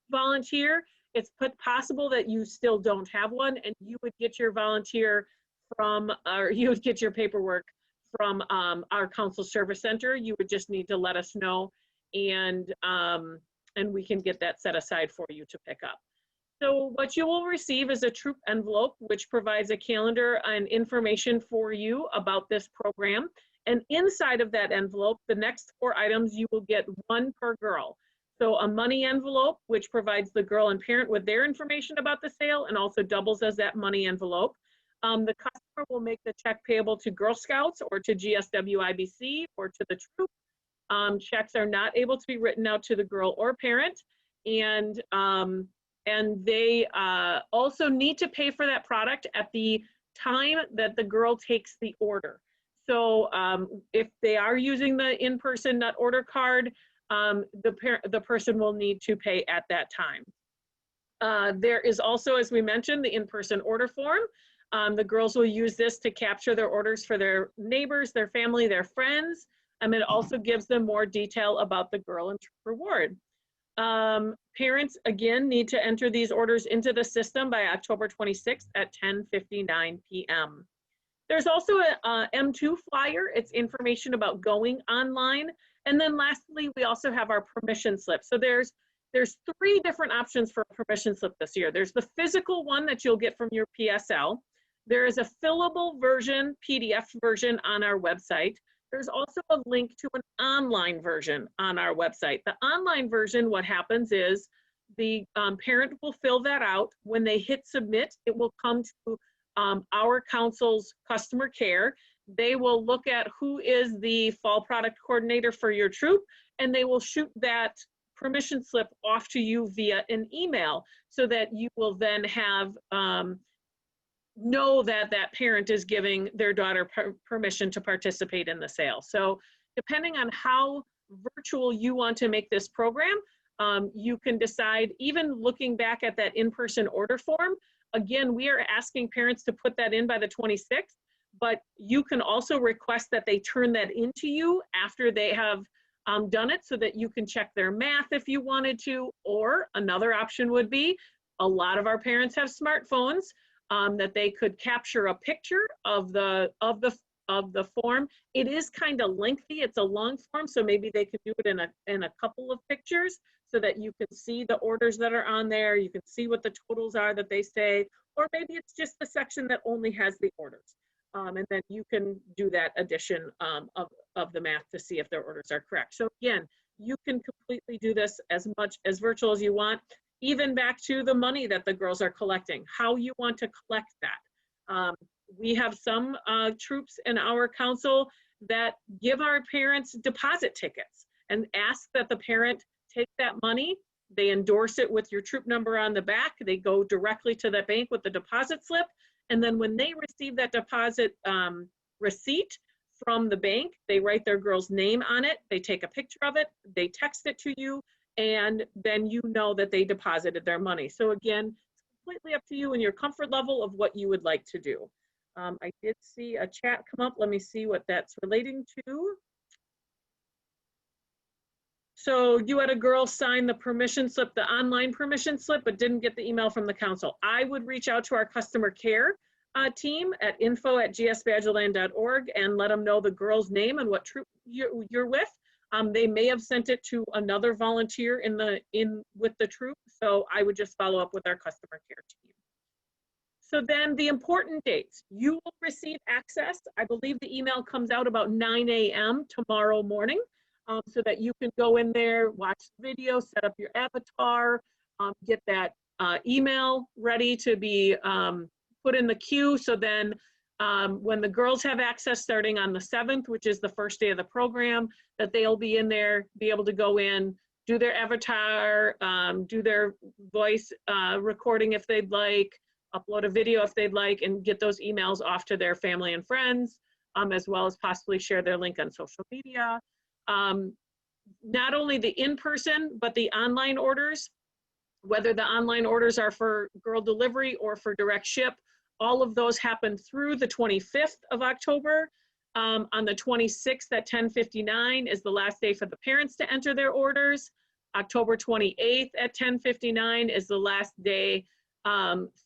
volunteer, it's possible that you still don't have one, and you would get your volunteer from, or you would get your paperwork from our council service center. You would just need to let us know, and we can get that set aside for you to pick up. So what you will receive is a troop envelope, which provides a calendar and information for you about this program. And inside of that envelope, the next 4 items, you will get one per girl. So a money envelope, which provides the girl and parent with their information about the sale and also doubles as that money envelope. The customer will make the check payable to Girl Scouts or to GSWIBC or to the troop. Checks are not able to be written out to the girl or parent. And they also need to pay for that product at the time that the girl takes the order. So if they are using the in-person nut order card, the person will need to pay at that time. There is also, as we mentioned, the in-person order form. The girls will use this to capture their orders for their neighbors, their family, their friends. It also gives them more detail about the girl and troop reward. Parents, again, need to enter these orders into the system by October 26th at 10:59 p.m. There's also a M2 flyer. It's information about going online. And then lastly, we also have our permission slip. So there's 3 different options for a permission slip this year. There's the physical one that you'll get from your PSL. There is a fillable version, PDF version on our website. There's also a link to an online version on our website. The online version, what happens is the parent will fill that out. When they hit submit, it will come to our council's customer care. They will look at who is the fall product coordinator for your troop, and they will shoot that permission slip off to you via an email so that you will then have know that that parent is giving their daughter permission to participate in the sale. So depending on how virtual you want to make this program, you can decide, even looking back at that in-person order form, Again, we are asking parents to put that in by the 26th, but you can also request that they turn that into you after they have done it, so that you can check their math if you wanted to. Or another option would be, a lot of our parents have smartphones, that they could capture a picture of the form. It is kind of lengthy. It's a long form, so maybe they could do it in a couple of pictures, so that you can see the orders that are on there. You can see what the totals are that they say, or maybe it's just the section that only has the orders. And then you can do that addition of the math to see if their orders are correct. So again, you can completely do this as much as virtual as you want, even back to the money that the girls are collecting, how you want to collect that. We have some troops in our council that give our parents deposit tickets and ask that the parent take that money. They endorse it with your troop number on the back. They go directly to the bank with the deposit slip. And then when they receive that deposit receipt from the bank, they write their girl's name on it. They take a picture of it. They text it to you. And then you know that they deposited their money. So again, it's completely up to you and your comfort level of what you would like to do. I did see a chat come up. Let me see what that's relating to. So you had a girl sign the permission slip, the online permission slip, but didn't get the email from the council. I would reach out to our customer care team at info@gsbadgerland.org and let them know the girl's name and what troop you're with. They may have sent it to another volunteer with the troop, so I would just follow up with our customer care team. So then the important dates, you will receive access. I believe the email comes out about 9 a.m. tomorrow morning, so that you can go in there, watch the video, set up your avatar, get that email ready to be put in the queue. So then when the girls have access starting on the 7th, which is the first day of the program, that they'll be in there, be able to go in, do their avatar, do their voice recording if they'd like, upload a video if they'd like, and get those emails off to their family and friends, as well as possibly share their link on social media. Not only the in-person, but the online orders, whether the online orders are for girl delivery or for direct ship, all of those happen through the 25th of October. On the 26th at 10:59 is the last day for the parents to enter their orders. October 28th at 10:59 is the last day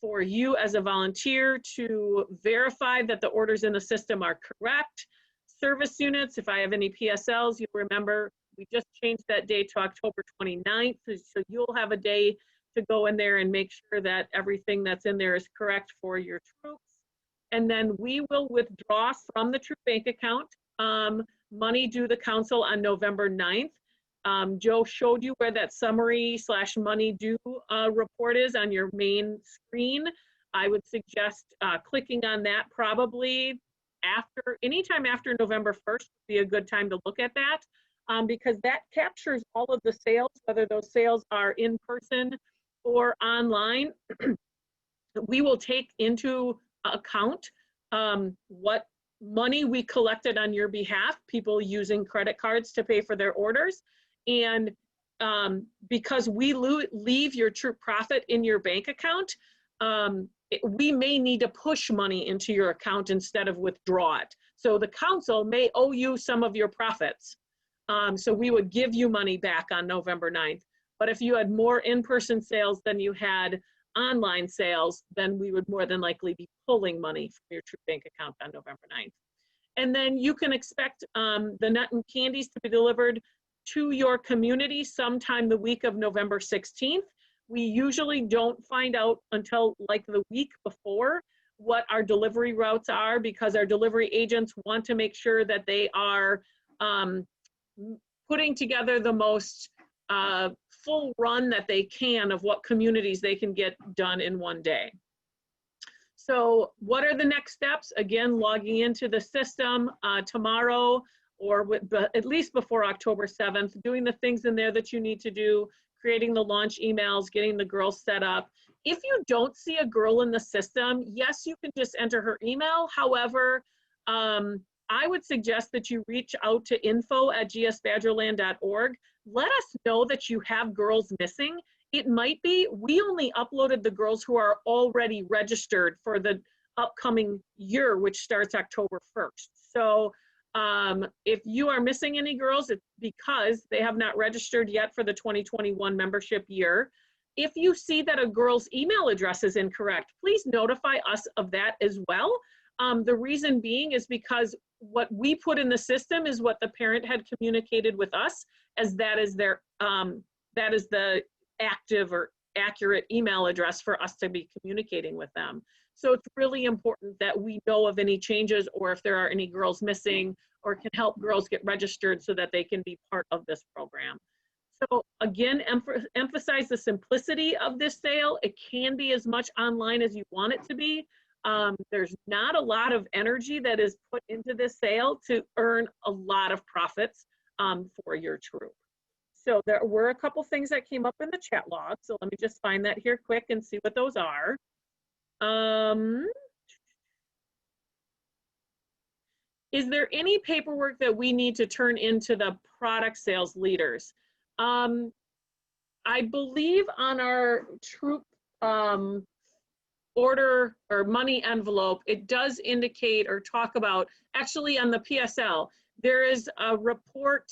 for you as a volunteer to verify that the orders in the system are correct. Service units, if I have any PSLs, you remember we just changed that date to October 29th. So you'll have a day to go in there and make sure that everything that's in there is correct for your troops. And then we will withdraw from the troop bank account money due the council on November 9th. Joe showed you where that summary / money due report is on your main screen. I would suggest clicking on that probably anytime after November 1st would be a good time to look at that, because that captures all of the sales, whether those sales are in person or online. We will take into account what money we collected on your behalf, people using credit cards to pay for their orders. And because we leave your troop profit in your bank account, we may need to push money into your account instead of withdraw it. So the council may owe you some of your profits. So we would give you money back on November 9th. But if you had more in-person sales than you had online sales, then we would more than likely be pulling money from your troop bank account on November 9th. And then you can expect the nut and candies to be delivered to your community sometime the week of November 16th. We usually don't find out until like the week before what our delivery routes are, because our delivery agents want to make sure that they are putting together the most full run that they can of what communities they can get done in one day. So what are the next steps? Again, logging into the system tomorrow, or at least before October 7th, doing the things in there that you need to do, creating the launch emails, getting the girls set up. If you don't see a girl in the system, yes, you can just enter her email. However, I would suggest that you reach out to info@gsbadgerland.org. Let us know that you have girls missing. It might be. We only uploaded the girls who are already registered for the upcoming year, which starts October 1st. So if you are missing any girls, it's because they have not registered yet for the 2021 membership year. If you see that a girl's email address is incorrect, please notify us of that as well. The reason being is because what we put in the system is what the parent had communicated with us, as that is their that is the active or accurate email address for us to be communicating with them. So it's really important that we know of any changes, or if there are any girls missing, or can help girls get registered so that they can be part of this program. So again, emphasize the simplicity of this sale. It can be as much online as you want it to be. There's not a lot of energy that is put into this sale to earn a lot of profits for your troop. So there were a couple things that came up in the chat log. So let me just find that here quick and see what those are. Is there any paperwork that we need to turn into the product sales leaders? I believe on our troop order or money envelope, it does indicate or talk about, actually on the PSL, there is a report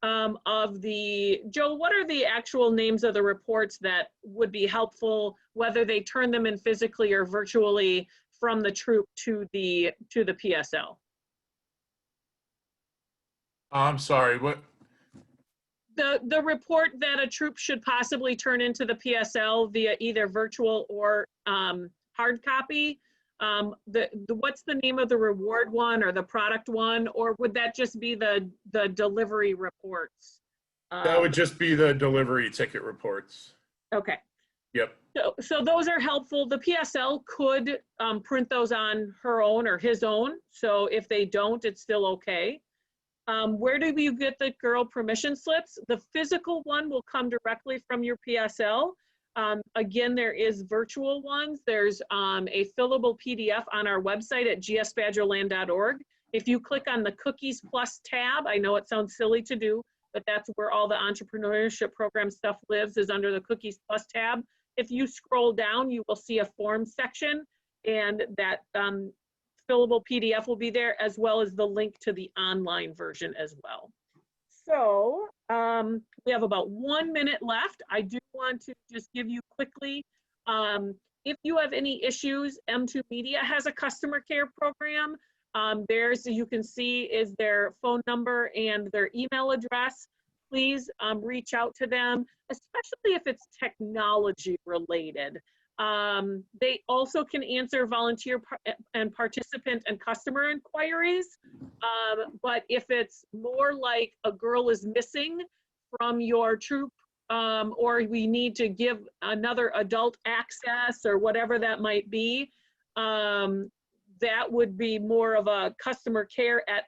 of the, Joe, what are the actual names of the reports that would be helpful, whether they turn them in physically or virtually from the troop to the PSL? I'm sorry, what? The report that a troop should possibly turn into the PSL via either virtual or hard copy. What's the name of the reward one or the product one, or would that just be the delivery reports? That would just be the delivery ticket reports. Okay. Yep. So those are helpful. The PSL could print those on her own or his own. So if they don't, it's still okay. Where do you get the girl permission slips? The physical one will come directly from your PSL. Again, there is virtual ones. There's a fillable PDF on our website at gsbadgerland.org. If you click on the Cookies Plus tab, I know it sounds silly to do, but that's where all the entrepreneurship program stuff lives, is under the Cookies Plus tab. If you scroll down, you will see a form section, and that fillable PDF will be there, as well as the link to the online version as well. So we have about 1 minute left. I do want to just give you quickly, if you have any issues, M2 Media has a customer care program. There's, you can see, is their phone number and their email address. Please reach out to them, especially if it's technology related. They also can answer volunteer and participant and customer inquiries. But if it's more like a girl is missing from your troop, or we need to give another adult access or whatever that might be, that would be more of a customer care at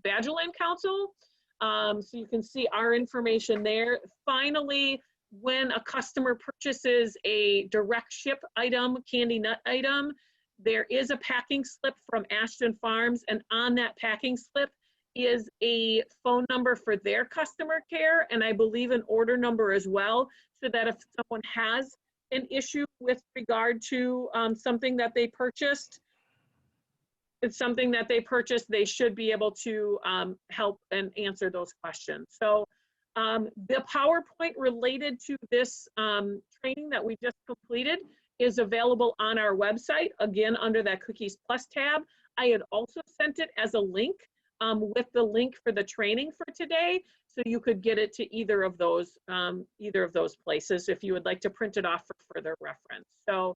Badgerland Council. So you can see our information there. Finally, when a customer purchases a direct ship item, candy nut item, there is a packing slip from Ashton Farms, and on that packing slip is a phone number for their customer care, and I believe an order number as well, so that if someone has an issue with regard to something that they purchased, they should be able to help and answer those questions. So the PowerPoint related to this training that we just completed is available on our website, again, under that Cookies Plus tab. I had also sent it as a link with the link for the training for today, so you could get it to either of those places if you would like to print it off for further reference. So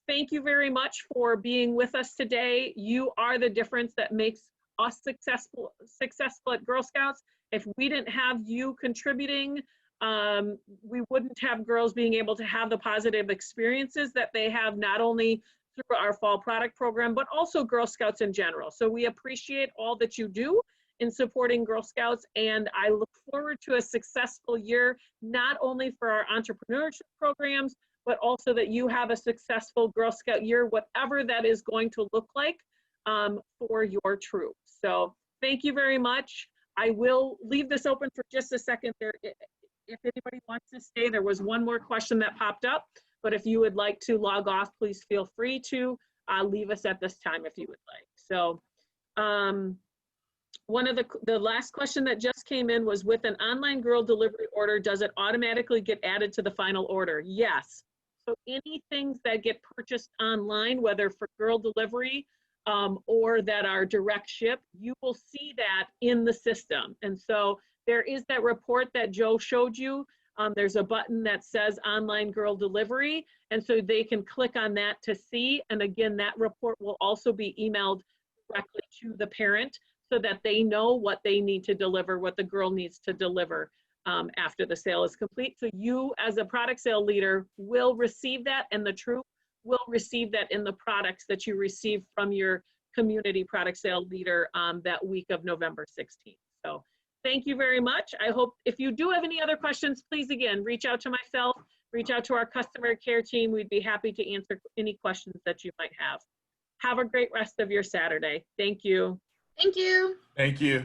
thank you very much for being with us today. You are the difference that makes us successful at Girl Scouts. If we didn't have you contributing, we wouldn't have girls being able to have the positive experiences that they have, not only through our fall product program, but also Girl Scouts in general. So we appreciate all that you do in supporting Girl Scouts, and I look forward to a successful year, not only for our entrepreneurship programs, but also that you have a successful Girl Scout year, whatever that is going to look like for your troop. So thank you very much. I will leave this open for just a second. if anybody wants to stay, there was one more question that popped up, but if you would like to log off, please feel free to leave us at this time if you would like. So one of the last question that just came in was, with an online girl delivery order, does it automatically get added to the final order? Yes. So any things that get purchased online, whether for girl delivery or that are direct ship, you will see that in the system. And so there is that report that Joe showed you. There's a button that says online girl delivery. And so they can click on that to see. And again, that report will also be emailed directly to the parent so that they know what they need to deliver, what the girl needs to deliver after the sale is complete. So you, as a product sale leader, will receive that, and the troop will receive that in the products that you receive from your community product sale leader that week of November 16th. So thank you very much. I hope if you do have any other questions, please, again, reach out to myself, reach out to our customer care team. We'd be happy to answer any questions that you might have. Have a great rest of your Saturday. Thank you. Thank you. Thank you.